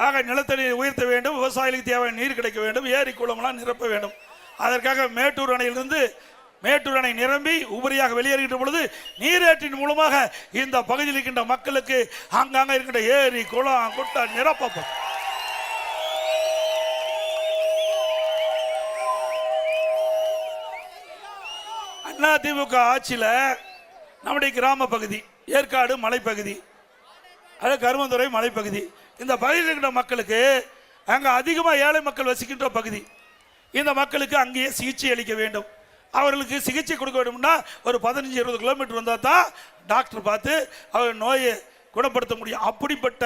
A: ஆக நிலத்தடி உயர்த்த வேண்டும். விவசாயிகளுக்கு தேவையான நீர் கிடைக்க வேண்டும். ஏரி குளமெல்லாம் நிரப்ப வேண்டும். அதற்காக மேட்டூர் அணை நிரம்பி உபரியாக வெளியேறுகின்ற பொழுது நீரேற்றின் மூலமாக இந்த பகுதியில் இருக்கின்ற மக்களுக்கு அங்கங்க இருக்கின்ற ஏரி குளம் குட்டை நிரப்பப்படும். அதிமுக ஆட்சியில் நம்முடைய கிராம பகுதி ஏற்காடு மலைப்பகுதி, அது கருமந்துறை மலைப்பகுதி, இந்த பகுதியில் இருக்கிற மக்களுக்கு அங்கே அதிகமாக ஏழை மக்கள் வசிக்கின்ற பகுதி. இந்த மக்களுக்கு அங்கேயே சிகிச்சை அளிக்க வேண்டும். அவர்களுக்கு சிகிச்சை கொடுக்க வேண்டும்னா ஒரு 15-20 கிலோமீட்டர் வந்தால் தான் டாக்டர் பார்த்து அவர் நோயை குணப்படுத்த முடியும். அப்படிப்பட்ட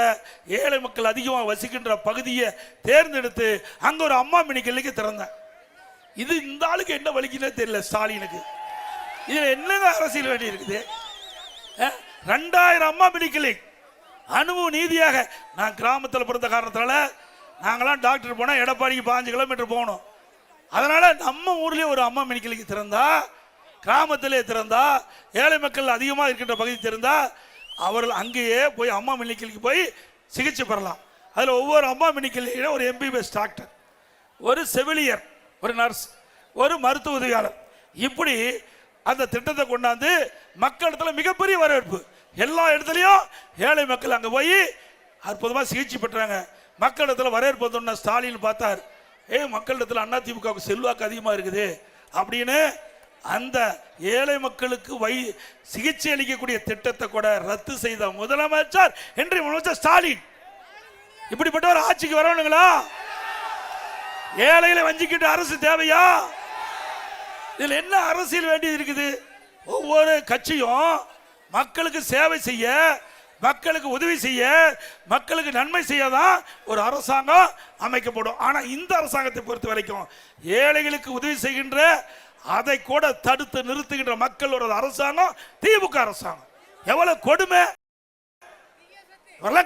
A: ஏழை மக்கள் அதிகமாக வசிக்கின்ற பகுதியை தேர்ந்தெடுத்து அங்கே ஒரு அம்மா மினி கிளினிக் திறந்தேன். இது இந்த ஆளுக்கு என்ன வலிக்குன்னே தெரியல ஸ்டாலினுக்கு. இதில் என்னங்க அரசியல் வேண்டி இருக்குது? 2000 அம்மா மினி கிளினிக் அனுபவ நீதியாக. நான் கிராமத்தில் பிறந்த காரணத்தினால நாங்களாம் டாக்டர் போனால் எடப்பாடிக்கு 5 கிலோமீட்டர் போகணும். அதனால நம்ம ஊர்லேயே ஒரு அம்மா மினி கிளினிக் திறந்தா, கிராமத்திலே திறந்தா, ஏழை மக்கள் அதிகமாக இருக்கின்ற பகுதி திறந்தா அவர்கள் அங்கேயே போய் அம்மா மினி கிளினிக் போய் சிகிச்சை பெறலாம். அதில் ஒவ்வொரு அம்மா மினி கிளினிக்கில் ஒரு எம்பிபிஎஸ் டாக்டர், ஒரு செவிலியர், ஒரு நர்ஸ், ஒரு மருத்துவ உதவியாளர், இப்படி அந்த திட்டத்தை கொண்டாந்து மக்களிடத்துல மிகப்பெரிய வரவேற்பு. எல்லா இடத்துலையும் ஏழை மக்கள் அங்கே போய் அற்புதமாக சிகிச்சை பெற்றாங்க. மக்களிடத்தில் வரவேற்பு வந்தோன்னா ஸ்டாலின் பார்த்தார், மக்களிடத்தில் அதிமுக செல்வாக்கு அதிகமாக இருக்குது அப்படின்னு அந்த ஏழை மக்களுக்கு சிகிச்சை அளிக்கக்கூடிய திட்டத்தை கூட ரத்து செய்த முதலமைச்சர் இன்றைய முதலமைச்சர் ஸ்டாலின். இப்படிப்பட்ட ஒரு ஆட்சிக்கு வரணுங்களா? ஏழைகளை வஞ்சிக்கிட்ட அரசு தேவையா? இதில் என்ன அரசியல் வேண்டியது இருக்குது? ஒவ்வொரு கட்சியும் மக்களுக்கு சேவை செய்ய, மக்களுக்கு உதவி செய்ய, மக்களுக்கு நன்மை செய்யதான் ஒரு அரசாங்கம் அமைக்கப்படும். ஆனா இந்த அரசாங்கத்தை பொறுத்த வரைக்கும் ஏழைகளுக்கு உதவி செய்கின்ற, அதை கூட தடுத்து நிறுத்துகின்ற மக்களோட அரசாங்கம் திமுக அரசாங்கம். எவ்வளவு கொடுமை!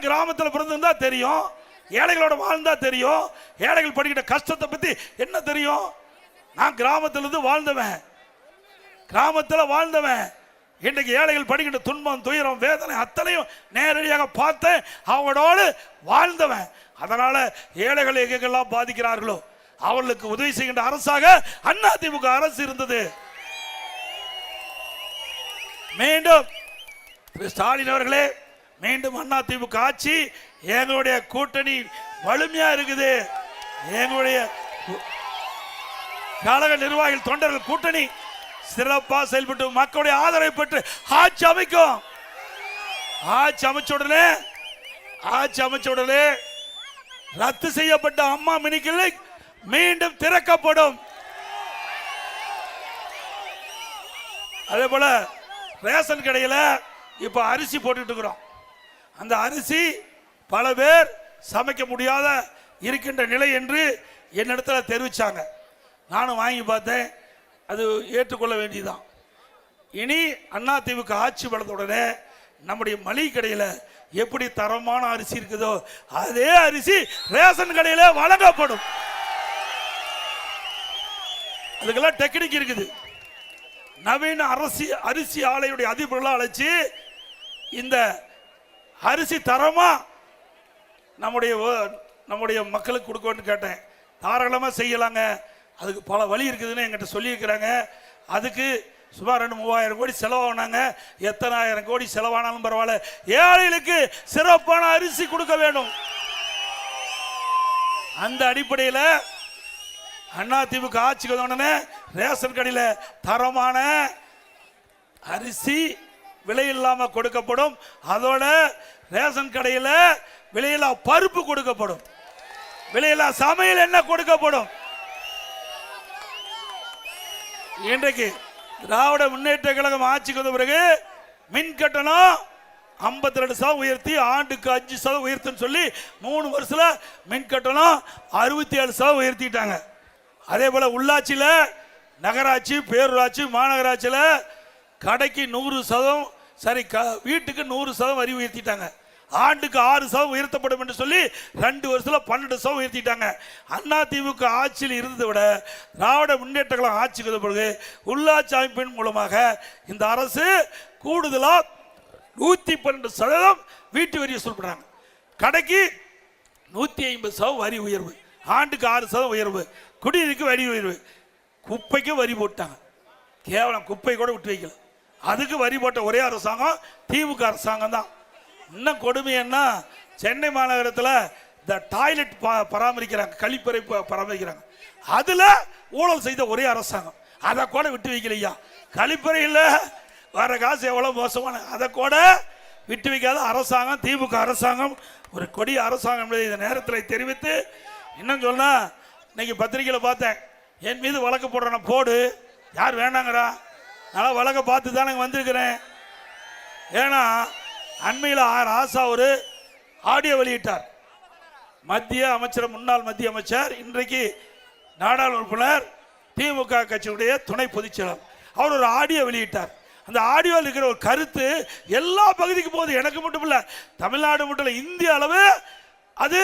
A: கிராமத்தில் பிறந்திருந்தா தெரியும், ஏழைகளோட வாழ்ந்தா தெரியும், ஏழைகள் படிக்கிற கஷ்டத்தை பத்தி என்ன தெரியும். நான் கிராமத்திலிருந்து வாழ்ந்தவன், கிராமத்தில் வாழ்ந்தவன். இன்றைக்கு ஏழைகள் படிக்கின்ற துன்பம், துயரம், வேதனை அத்தனையும் நேரடியாக பார்த்தேன், அவங்களோடு வாழ்ந்தவன். அதனால ஏழைகள் எங்கெல்லாம் பாதிக்கிறார்களோ அவர்களுக்கு உதவி செய்கின்ற அரசாக அதிமுக அரசு இருந்தது. மீண்டும் ஸ்டாலின் அவர்களே, மீண்டும் அதிமுக ஆட்சி, எங்களுடைய கூட்டணி வலிமையா இருக்குது. எங்களுடைய கழக நிர்வாகிகள், தொண்டர்கள் கூட்டணி சிறப்பா செயல்பட்டு மக்களுடைய ஆதரவை பெற்று ஆட்சி அமைக்கும். ஆட்சி அமைச்ச உடனே ரத்து செய்யப்பட்ட அம்மா மினி கிளினிக் மீண்டும் திறக்கப்படும். அதே போல ரேஷன் கடையில் இப்ப அரிசி போட்டுட்டு இருக்கிறோம். அந்த அரிசி பல பேர் சமைக்க முடியாத இருக்கின்ற நிலை என்று என்னிடத்தில் தெரிவிச்சாங்க. நானும் வாங்கி பார்த்தேன், அது ஏற்றுக்கொள்ள வேண்டியதுதான். இனி அதிமுக ஆட்சி வளர்ந்தவுடனே நம்முடைய மளிகை கடையில் எப்படி தரமான அரிசி இருக்குதோ அதே அரிசி ரேஷன் கடையில் வழங்கப்படும். அதுக்கெல்லாம் டெக்னிக் இருக்குது. நவீன அரிசி ஆலையுடைய அதிபர்களாக அழைச்சி இந்த அரிசி தரமா நம்முடைய மக்களுக்கு கொடுக்கணும்னு கேட்டேன். தாராளமாக செய்யலாங்க, அதுக்கு பல வழி இருக்குதுன்னு எங்கிட்ட சொல்லியிருக்கிறாங்க. அதுக்கு சுமார் 2-3000 கோடி செலவானாங்க. எத்தனை ஆயிரம் கோடி செலவானாலும் பரவாயில்ல, ஏழைகளுக்கு சிறப்பான அரிசி கொடுக்க வேண்டும். அந்த அடிப்படையில் அதிமுக ஆட்சிக்கு வந்தவுடனே ரேஷன் கடையில் தரமான அரிசி விலை இல்லாம கொடுக்கப்படும். அதோட ரேஷன் கடையில் விலையில்லா பருப்பு கொடுக்கப்படும், விலையில்லா சமையல் எண்ணெய் கொடுக்கப்படும். இன்றைக்கு திராவிட முன்னேற்ற கழகம் ஆட்சிக்கு வந்த பிறகு மின் கட்டணம் 52% உயர்த்தி ஆண்டுக்கு 5% உயர்த்துன்னு சொல்லி 3 வருஷத்துல மின் கட்டணம் 67% உயர்த்திட்டாங்க. அதே போல உள்ளாட்சியில், நகராட்சி, பேரூராட்சி, மாநகராட்சியில் கடைக்கு 100%, சரி வீட்டுக்கு 100% வரி உயர்த்திட்டாங்க. ஆண்டுக்கு 6% உயர்த்தப்படும் என்று சொல்லி 2 வருஷத்துல 12% உயர்த்திட்டாங்க. அதிமுக ஆட்சியில் இருந்ததை விட திராவிட முன்னேற்ற கழகம் ஆட்சிக்கு வந்த பிறகு உள்ளாட்சி அமைப்பின் மூலமாக இந்த அரசு கூடுதலா 112% வீட்டு வரியை சொல்றாங்க. கடைக்கு 150% வரி உயர்வு, ஆண்டுக்கு 6% உயர்வு, குடிநீருக்கு வரி உயர்வு, குப்பைக்கு வரி போட்டாங்க. கேவலம் குப்பை கூட விட்டு வைக்கல. அதுக்கு வரி போட்ட ஒரே அரசாங்கம் திமுக அரசாங்கம் தான். இன்னும் கொடுமை என்ன, சென்னை மாநகரத்தில் இந்த டாய்லெட் பராமரிக்கிறாங்க, கழிப்பறை பராமரிக்கிறாங்க, அதுல ஊழல் செய்த ஒரே அரசாங்கம். அதை கூட விட்டு வைக்கலையா. கழிப்பறையில் வர காசு எவ்வளவு மோசமான, அதை கூட விட்டு வைக்காத அரசாங்கம் திமுக அரசாங்கம். ஒரு கொடிய அரசாங்கம் என்பதை இந்த நேரத்தில் தெரிவித்து, இன்னும் சொன்னா இன்னைக்கு பத்திரிகையில் பார்த்தேன், என் மீது வழக்கு போடுறேன், போடு, யார் வேண்டாங்கிறா, நான் வழக்கை பார்த்து தான் நான் வந்திருக்கிறேன். ஏன்னா அண்மையில் ஆசா ஒரு ஆடியோ வெளியிட்டார். மத்திய அமைச்சர், முன்னாள் மத்திய அமைச்சர், இன்றைக்கு நாடாளுமன்ற உறுப்பினர், திமுக கட்சியுடைய துணை பொதுச் செயலர், அவர் ஒரு ஆடியோ வெளியிட்டார். அந்த ஆடியோவில் இருக்கிற ஒரு கருத்து எல்லா பகுதிக்கு போகுது. எனக்கு மட்டும் இல்ல, தமிழ்நாடு மட்டும் இல்ல, இந்திய அளவு அது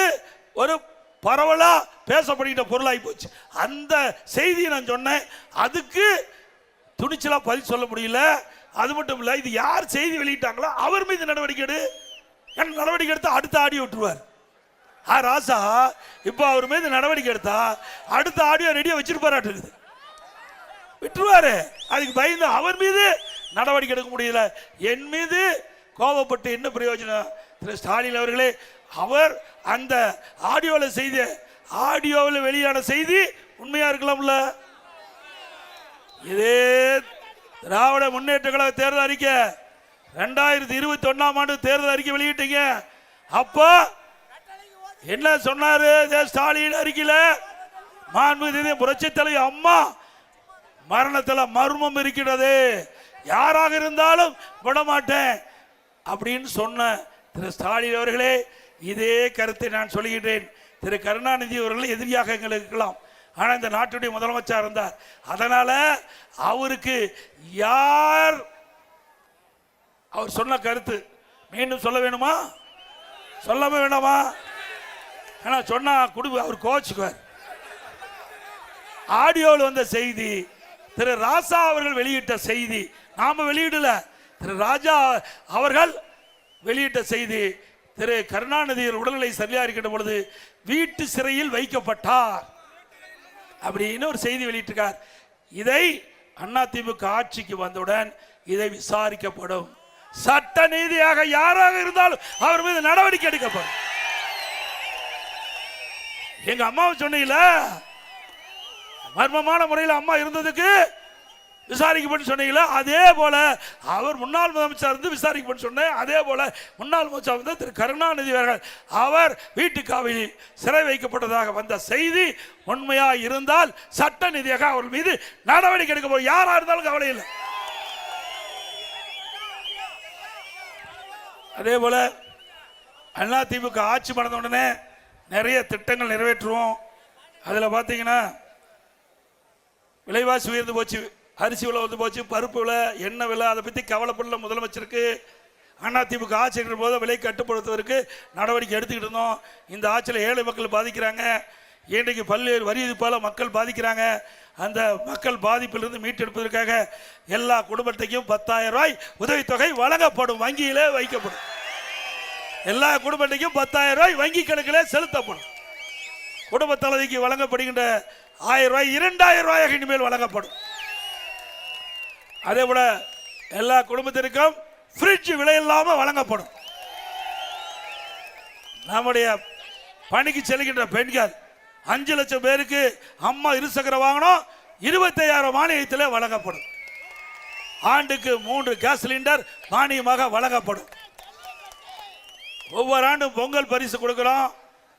A: ஒரு பரவலா பேசப்படுகின்ற பொருளாகி போச்சு. அந்த செய்தியை நான் சொன்னேன், அதுக்கு துணிச்சலா பதில் சொல்ல முடியல. அது மட்டும் இல்ல, இது யார் செய்தி வெளியிட்டாங்களோ அவர் மீது நடவடிக்கை எடு. நடவடிக்கை எடுத்தா அடுத்த ஆடியோ விட்டுருவார். ராசா இப்ப அவர் மீது நடவடிக்கை எடுத்தா அடுத்த ஆடியோ ரெடியா வச்சிருப்பாரு, விட்டுருவாரு. அதுக்கு பயந்து அவர் மீது நடவடிக்கை எடுக்க முடியல. என் மீது கோபப்பட்டு என்ன பிரயோஜனம்? திரு ஸ்டாலின் அவர்களே, அவர் அந்த ஆடியோவில் செய்த ஆடியோவில் வெளியான செய்தி உண்மையா இருக்கலாம்ல? இதே திராவிட முன்னேற்ற கழக தேர்தல் அறிக்கை 2021 ஆண்டு தேர்தல் அறிக்கை வெளியிட்டீங்க. அப்ப என்ன சொன்னாரு ஸ்டாலின் அறிக்கையில? மாண்புமிகு புரட்சி தலைவி அம்மா மரணத்தில் மர்மம் இருக்கிறது, யாராக இருந்தாலும் விடமாட்டேன் அப்படின்னு சொன்ன திரு ஸ்டாலின் அவர்களே, இதே கருத்தை நான் சொல்லுகின்றேன். திரு கருணாநிதி அவர்கள் எதிரியாக எங்களுக்கு இருக்கலாம், ஆனால் இந்த நாட்டுடைய முதலமைச்சர் இருந்தார். அதனால அவருக்கு யார் அவர் சொன்ன கருத்து மீண்டும் சொல்ல வேணுமா, சொல்லாம வேண்டாமா? ஆனா சொன்னா அவர் கோச்சுக்குவார். ஆடியோவில் வந்த செய்தி, திரு ராசா அவர்கள் வெளியிட்ட செய்தி, நாம வெளியிடல, திரு ராஜா அவர்கள் வெளியிட்ட செய்தி. திரு கருணாநிதி உடல்நிலை சரியா இருக்கின்ற பொழுது வீட்டு சிறையில் வைக்கப்பட்டார் அப்படின்னு ஒரு செய்தி வெளியிட்டிருக்கார். இதை அதிமுக ஆட்சிக்கு வந்தவுடன் இதை விசாரிக்கப்படும். சட்ட நீதியாக யாராக இருந்தாலும் அவர் மீது நடவடிக்கை எடுக்கப்படும். எங்க அம்மாவை சொன்னீங்கள, மர்மமான முறையில் அம்மா இருந்ததுக்கு விசாரிக்கப்பட்டு சொன்னீங்களா, அதே போல அவர் முன்னாள் முதலமைச்சர் இருந்து விசாரிக்கப்பட்டு சொன்னேன். அதே போல முன்னாள் முதலமைச்சர் வந்து திரு கருணாநிதி அவர்கள் அவர் வீட்டு காவலில் சிறை வைக்கப்பட்டதாக வந்த செய்தி உண்மையா இருந்தால் சட்ட நீதியாக அவர் மீது நடவடிக்கை எடுக்க போறோம். யாரா இருந்தாலும் கவலை இல்லை. அதே போல அதிமுக ஆட்சி பண்ண உடனே நிறைய திட்டங்கள் நிறைவேற்றுவோம். அதில் பார்த்தீங்கன்னா விலைவாசி உயர்ந்து போச்சு, அரிசி விலை வந்து போச்சு, பருப்பு விலை, எண்ணெய் விலை, அதை பற்றி கவலைப்படல முதலமைச்சருக்கு. அதிமுக ஆட்சி இருக்கிற போது விலை கட்டுப்படுத்துவதற்கு நடவடிக்கை எடுத்துக்கிட்டு இருந்தோம். இந்த ஆட்சியில் ஏழை மக்கள் பாதிக்கிறாங்க, இன்றைக்கு பல்வேறு வரி விதிப்பால் மக்கள் பாதிக்கிறாங்க. அந்த மக்கள் பாதிப்பிலிருந்து மீட்டெடுப்பதற்காக எல்லா குடும்பத்தையும் 10,000 ரூபாய் உதவித்தொகை வழங்கப்படும், வங்கியிலே வைக்கப்படும். எல்லா குடும்பத்தையும் 10,000 ரூபாய் வங்கி கணக்கிலே செலுத்தப்படும். குடும்ப தலைவிக்கு வழங்கப்படுகின்ற 1000 ரூபாய் 2000 ரூபாயாக இனிமேல் வழங்கப்படும். அதே போல எல்லா குடும்பத்திற்கும் ஃப்ரிட்ஜ் விலை இல்லாமல் வழங்கப்படும். நம்முடைய பணிக்கு செல்கின்ற பெண்கள் 5 லட்சம் பேருக்கு அம்மா இருசக்கர வாகனம் 25,000 மானியத்தில் வழங்கப்படும். ஆண்டுக்கு 3 கேஸ் சிலிண்டர் மானியமாக வழங்கப்படும். ஒவ்வொரு ஆண்டும் பொங்கல் பரிசு கொடுக்கிறோம்,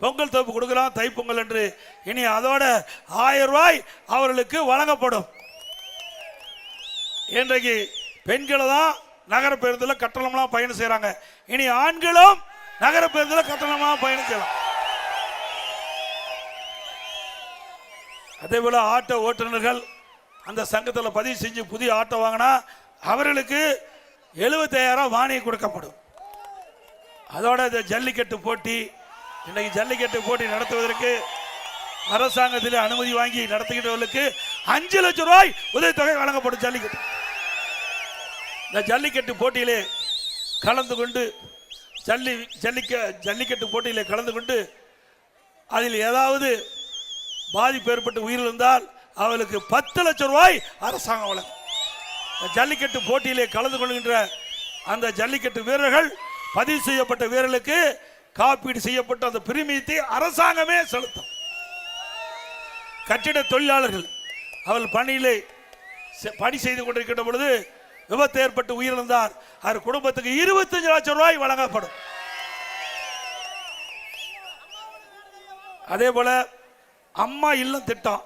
A: பொங்கல் தொகுப்பு கொடுக்கிறோம், தைப்பொங்கல் என்று. இனி அதோட 1000 ரூபாய் அவர்களுக்கு வழங்கப்படும். இன்றைக்கு பெண்களை தான் நகர பேருந்தில் கட்டணம்லாம் பயணம் செய்யறாங்க. இனி ஆண்களும் நகர பேருந்தில் கட்டணமாக பயணம் செய்யலாம். அதே போல ஆட்டோ ஓட்டுநர்கள் அந்த சங்கத்தில் பதிவு செஞ்சு புதிய ஆட்டோ வாங்கினா அவர்களுக்கு 75,000 மானியம் கொடுக்கப்படும். அதோட இந்த ஜல்லிக்கட்டு போட்டி, இன்னைக்கு ஜல்லிக்கட்டு போட்டி நடத்துவதற்கு அரசாங்கத்தில் அனுமதி வாங்கி நடத்துகின்றவர்களுக்கு 5 லட்சம் ரூபாய் உதவித்தொகை வழங்கப்படும். இந்த ஜல்லிக்கட்டு போட்டியிலே கலந்து கொண்டு ஜல்லிக்கட்டு போட்டியிலே கலந்து கொண்டு அதில் ஏதாவது பாதிப்பு ஏற்பட்டு உயிரிழந்தால் அவளுக்கு 10 லட்சம் ரூபாய் அரசாங்கம் வழங்கும். ஜல்லிக்கட்டு போட்டியிலே கலந்து கொள்கின்ற அந்த ஜல்லிக்கட்டு வீரர்கள், பதிவு செய்யப்பட்ட வீரர்களுக்கு காப்பீடு செய்யப்பட்ட அந்த பிரீமியத்தை அரசாங்கமே செலுத்தும். கட்டிட தொழிலாளர்கள் அவள் பணியிலே பணி செய்து கொண்டிருக்கின்ற பொழுது விபத்து ஏற்பட்டு உயிரிழந்தார், அவர் குடும்பத்துக்கு 25 லட்சம் ரூபாய் வழங்கப்படும். அதே போல அம்மா இல்லம் திட்டம்,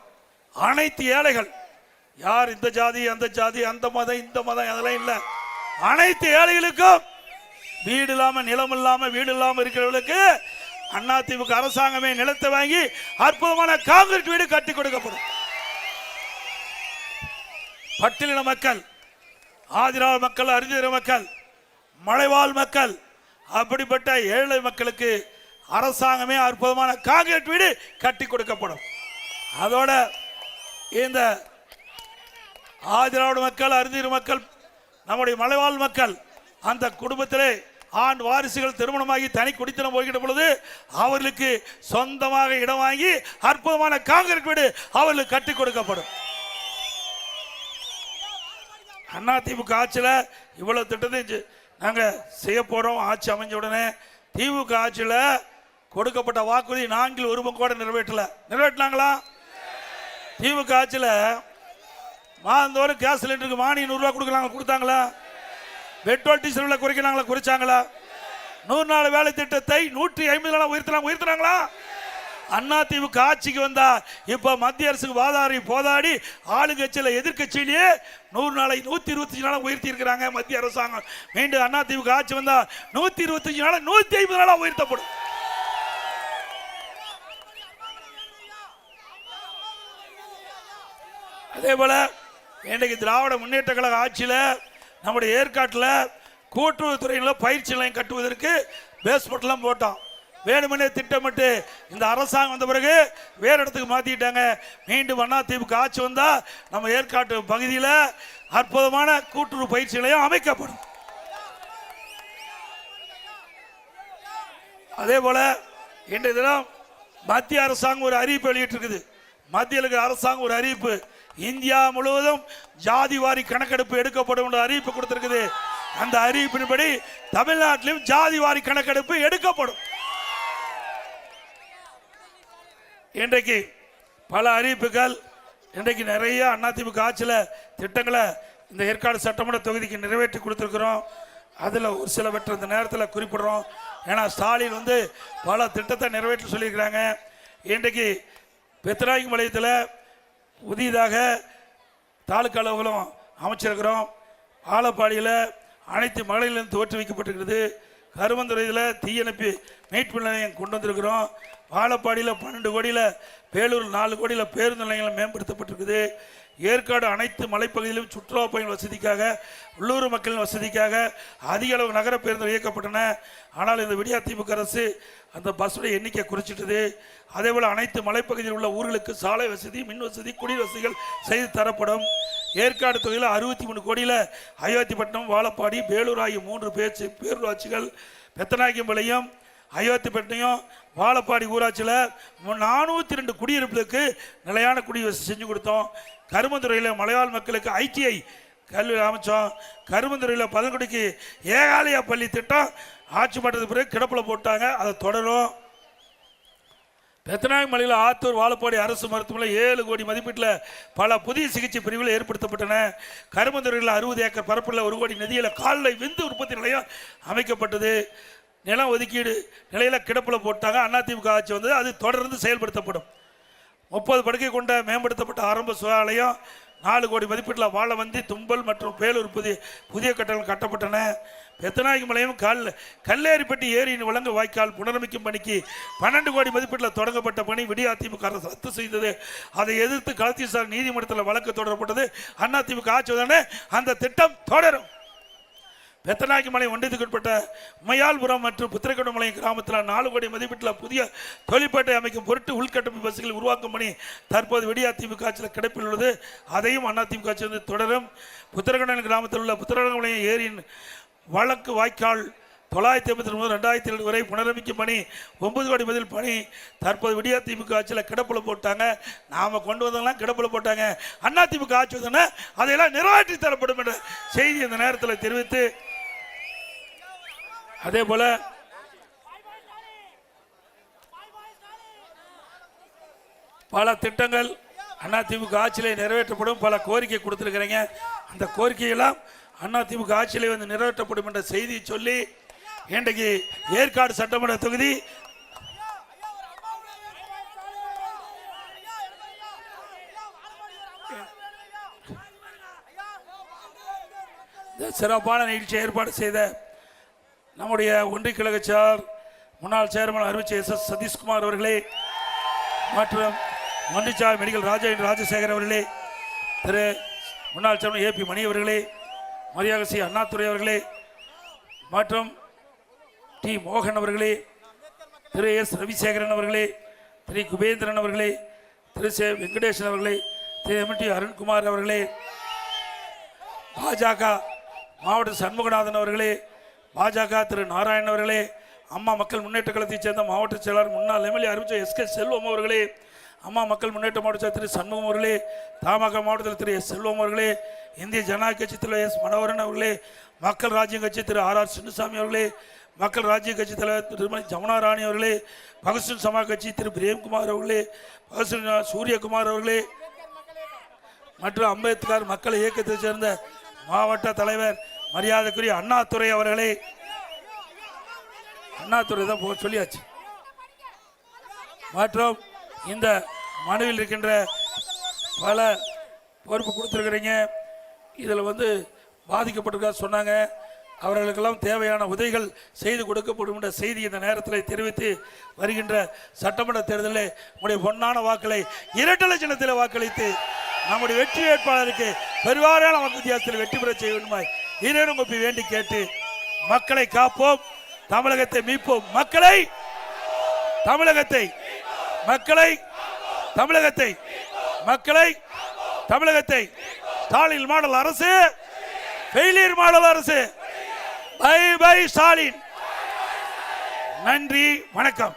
A: அனைத்து ஏழைகள், யார் இந்த ஜாதி அந்த ஜாதி அந்த மதம் இந்த மதம் அதெல்லாம் இல்லை, அனைத்து ஏழைகளுக்கும் வீடு இல்லாம நிலம் இல்லாம வீடு இல்லாம இருக்கிறவர்களுக்கு அதிமுக அரசாங்கமே நிலத்தை வாங்கி அற்புதமான காங்கிரீட் வீடு கட்டி கொடுக்கப்படும். பட்டியலின மக்கள், ஆதிராள மக்கள், அறிஞர் மக்கள், மலைவாழ் மக்கள், அப்படிப்பட்ட ஏழை மக்களுக்கு அரசாங்கமே அற்புதமான காங்கிரீட் வீடு கட்டி கொடுக்கப்படும். அதோட இந்த ஆதிராவிட மக்கள், அறிஞர் மக்கள், நம்முடைய மலைவாழ் மக்கள், அந்த குடும்பத்திலே ஆண் வாரிசுகள் திருமணமாகி தனி குடித்தனம் போய்கிட்ட பொழுது அவர்களுக்கு சொந்தமாக இடம் வாங்கி அற்புதமான காங்கிரீட் வீடு அவர்களுக்கு கட்டி கொடுக்கப்படும். அதிமுக ஆட்சியில் இவ்வளவு திட்டத்தை நாங்கள் செய்ய போறோம். ஆட்சி அமைஞ்ச உடனே திமுக ஆட்சியில் கொடுக்கப்பட்ட வாக்குறுதி 4 1 கூட நிறைவேற்றினாங்களா? திமுக ஆட்சியில் மாதந்தோறும் கேஸ் சிலிண்டருக்கு மானியம் 100 ரூபா கொடுத்தாங்களா? பெட்ரோல் டீசல் விலை குறைச்சாங்களா? 100 நாள் வேலை திட்டத்தை 150 நாள் உயர்த்தினாங்களா? அதிமுக ஆட்சிக்கு வந்தா இப்ப மத்திய அரசுக்கு வாதாடி போதாடி ஆளுங்கட்சியில எதிர்கட்சியிலேயே 100 நாளை 125 நாளா உயர்த்தி இருக்கிறாங்க மத்திய அரசாங்கம். மீண்டும் அதிமுக ஆட்சி வந்தா 125 நாளா 150 நாளா உயர்த்தப்படும். அதே போல இன்றைக்கு திராவிட முன்னேற்ற கழக ஆட்சியில் நம்முடைய ஏற்காட்டில் கூட்டுறவுத்துறையில் பயிற்சி நிலையம் கட்டுவதற்கு பேஸ்மெண்ட்லாம் போட்டோம். வேணுமெனே திட்டமிட்டு இந்த அரசாங்கம் வந்த பிறகு வேறு இடத்துக்கு மாற்றிட்டாங்க. மீண்டும் அதிமுக ஆட்சி வந்தால் நம்ம ஏற்காட்டு பகுதியில் அற்புதமான கூட்டுறவு பயிற்சி நிலையம் அமைக்கப்படும். அதே போல இன்றைய தினம் மத்திய அரசாங்கம் ஒரு அறிவிப்பு வெளியிட்டிருக்குது. மத்திய அரசாங்கம் ஒரு அறிவிப்பு, இந்தியா முழுவதும் ஜாதி வாரி கணக்கெடுப்பு எடுக்கப்படும் என்ற அறிவிப்பு கொடுத்திருக்குது. அந்த அறிவிப்பின்படி தமிழ்நாட்டிலும் ஜாதி வாரி கணக்கெடுப்பு எடுக்கப்படும். இன்றைக்கு பல அறிவிப்புகள், இன்றைக்கு நிறைய அதிமுக ஆட்சியில் திட்டங்களை இந்த ஏற்காடு சட்டமன்ற தொகுதிக்கு நிறைவேற்றி கொடுத்துருக்கிறோம். அதில் ஒரு சிலவற்றை இந்த நேரத்தில் குறிப்பிடுறோம். ஏன்னா ஸ்டாலின் பல திட்டத்தை நிறைவேற்றி சொல்லியிருக்கிறாங்க. இன்றைக்கு பெத்தநாயக்கம்பாளையத்தில் புதிதாக தாலுக்கா அலுவலகம் அமைச்சிருக்கிறோம். ஆலப்பாடியில் அனைத்து மகளிரிலும் துவற்றி வைக்கப்பட்டிருக்கிறது. கருமந்துறையில் தீயணைப்பு மீட்பு நிலையம் கொண்டு வந்திருக்கிறோம். வாழப்பாடியில் 12 கோடியில், பேலூர் 4 கோடியில் பேருந்து நிலையங்கள் மேம்படுத்தப்பட்டிருக்குது. ஏற்காடு அனைத்து மலைப்பகுதியிலும் சுற்றுலா பயணிகள் வசதிக்காக, உள்ளூர் மக்களின் வசதிக்காக அதிக அளவு நகர பேருந்துகள் இயக்கப்பட்டன. ஆனால் இந்த விடியா திமுக அரசு அந்த பஸ்ஸுடைய எண்ணிக்கை குறைச்சிட்டது. அதேபோல் அனைத்து மலைப்பகுதியில் உள்ள ஊர்களுக்கு சாலை வசதி, மின் வசதி, குடிநீர் வசதிகள் செய்து தரப்படும். ஏற்காடு தொகுதியில் 63 கோடியில் அயோத்திப்பட்டினம், வாழப்பாடி, பேலூர் ஆகிய 3 பேரூராட்சிகள், பெத்தநாயக்கம்பாளையம், அயோத்திப்பட்டினம், வாழப்பாடி ஊராட்சியில் 402 குடியிருப்புகளுக்கு நிலையான குடிவசதி செஞ்சு கொடுத்தோம். கருமந்துறையில் மலைவாழ் மக்களுக்கு ITI கல்வி அமைச்சோம். கருமந்துறையில் 10 ஏகாலயா பள்ளி திட்டம் ஆட்சி மாற்றத்துக்கு பிறகு கிடப்பில் போட்டாங்க, அதை தொடரும். பெத்தநாயக்கம்பாளையில் ஆத்தூர், வாழப்பாடி அரசு மருத்துவமனை 7 கோடி மதிப்பீட்டில் பல புதிய சிகிச்சை பிரிவுகள் ஏற்படுத்தப்பட்டன. கருமந்துறையில் 60 ஏக்கர் பரப்பில் 1 கோடி நிதியில் கால்நடை விந்து உற்பத்தி நிலையம் அமைக்கப்பட்டது. நிலம் ஒதுக்கீடு நிலையில் கிடப்பில் போட்டாங்க. அதிமுக ஆட்சி வந்தது, அது தொடர்ந்து செயல்படுத்தப்படும். 30 படுக்கை கொண்ட மேம்படுத்தப்பட்ட ஆரம்ப சுகாலயம் 4 கோடி மதிப்பீட்டில் வாழவந்தி, தும்பல் மற்றும் பேலூர் புதிய கட்டடங்கள் கட்டப்பட்டன. பெத்தநாயக்கம்பாளையம் கல்லேரிப்பட்டி ஏரியின் வழங்கு வாய்க்கால் புனரமைக்கும் பணிக்கு 12 கோடி மதிப்பீட்டில் தொடங்கப்பட்ட பணி விடியா திமுக அரசு ரத்து செய்தது. அதை எதிர்த்து களத்தீசார் நீதிமன்றத்தில் வழக்கு தொடரப்பட்டது. அதிமுக ஆட்சி வந்தோடனே அந்த திட்டம் தொடரும். பெத்தநாயக்கம்பாளையம் ஒன்றியத்துக்கு உட்பட்ட உமையால்புரம் மற்றும் புத்திரக்கோட்டம்பாளையம் கிராமத்தில் 4 கோடி மதிப்பீட்டில் புதிய தொழிற்பேட்டை அமைக்கும் பொருட்டு உள்கட்டமைப்பு வசதிகள் உருவாக்கும் பணி தற்போது விடியா திமுக ஆட்சியில் கிடப்பில் உள்ளது. அதையும் அதிமுக ஆட்சி தொடரும். புத்திரக்கோட்டம் கிராமத்தில் உள்ள புத்திரக்கோட்டம்பாளையம் ஏரியின் வழக்கு வாய்க்கால் 989 2002 வரை புனரமைக்கும் பணி 9 கோடி மதில் பணி தற்போது விடியா திமுக ஆட்சியில் கிடப்பில் போட்டாங்க. நாம கொண்டு வந்ததெல்லாம் கிடப்பில் போட்டாங்க. அதிமுக ஆட்சி வந்தோன்னா அதையெல்லாம் நிறைவேற்றி தரப்படும் என்ற செய்தி இந்த நேரத்தில் தெரிவித்து, அதே போல பல திட்டங்கள் அதிமுக ஆட்சியிலே நிறைவேற்றப்படும். பல கோரிக்கை கொடுத்திருக்கிறீங்க. அந்த கோரிக்கையெல்லாம் அதிமுக ஆட்சியிலே நிறைவேற்றப்படும் என்ற செய்தியை சொல்லி, இன்றைக்கு ஏற்காடு சட்டமன்ற தொகுதி சிறப்பான நிகழ்ச்சி ஏற்பாடு செய்த நம்முடைய ஒன்றிய கழக முன்னாள் சேர்மன் அறிவிச்ச SS சதீஷ்குமார் அவர்களே, மற்றும் ஒன்றிய மெடிக்கல் ராஜசேகர் அவர்களே, திரு முன்னாள் சேர்மன் AP மணி அவர்களே, மரியாதை சி அண்ணாதுரை அவர்களே, மற்றும் T மோகன் அவர்களே, திரு S ரவிசேகரன் அவர்களே, திரு குபேந்திரன் அவர்களே, திரு சே வெங்கடேசன் அவர்களே, திரு MT அருண்குமார் அவர்களே, பாஜக மாவட்ட சண்முகநாதன் அவர்களே, பாஜக திரு நாராயணன் அவர்களே, அம்மா மக்கள் முன்னேற்ற கழகத்தைச் சேர்ந்த மாவட்ட செயலாளர் முன்னாள் MLA அறிவிச்ச SK செல்வம் அவர்களே, அம்மா மக்கள் முன்னேற்ற மாவட்ட திரு சண்முகம் அவர்களே, தமாக மாவட்டத்தில் திரு S செல்வம் அவர்களே, இந்திய ஜனநாயக கட்சி திரு S மனோகரன் அவர்களே, மக்கள் ராஜ்யம் கட்சி திரு RR சின்னசாமி அவர்களே, மக்கள் ராஜ்ய கட்சி தலைவர் திருமதி ஜமுனா ராணி அவர்களே, பகத்சிங் சமாஜ் கட்சி திரு பிரேம்குமார் அவர்களே, பகத்சிங் சூரியகுமார் அவர்களே, மற்றும் அம்பேத்கர் மக்கள் இயக்கத்தை சேர்ந்த மாவட்ட தலைவர் மரியாதைக்குரிய அண்ணாதுரை அவர்களே, அண்ணாதுரை தான் சொல்லியாச்சு, மற்றும் இந்த மனுவில் இருக்கின்ற பல பொறுப்பு கொடுத்துருக்கிறீங்க. இதில் பாதிக்கப்பட்டிருக்கா சொன்னாங்க. அவர்களுக்கெல்லாம் தேவையான உதவிகள் செய்து கொடுக்கப்படும் என்ற செய்தி இந்த நேரத்தில் தெரிவித்து வருகின்ற சட்டமன்ற தேர்தலில் உங்களுடைய பொன்னான வாக்களை இரட்டை சின்னத்தில் வாக்களித்து நம்முடைய வெற்றி வேட்பாளருக்கு பெருவாரியான வித்தியாசத்தில் வெற்றி பெற செய்ய வேண்டுமாய் இறைவன் உங்களை வேண்டி கேட்டு மக்களை காப்போம், தமிழகத்தை மீட்போம். மக்களை தமிழகத்தை மக்களை தமிழகத்தை மக்களை தமிழகத்தை ஸ்டாலின் மாடல் அரசு, ஃபெயிலியர் மாடல் அரசு. Bye bye Stalin. நன்றி, வணக்கம்.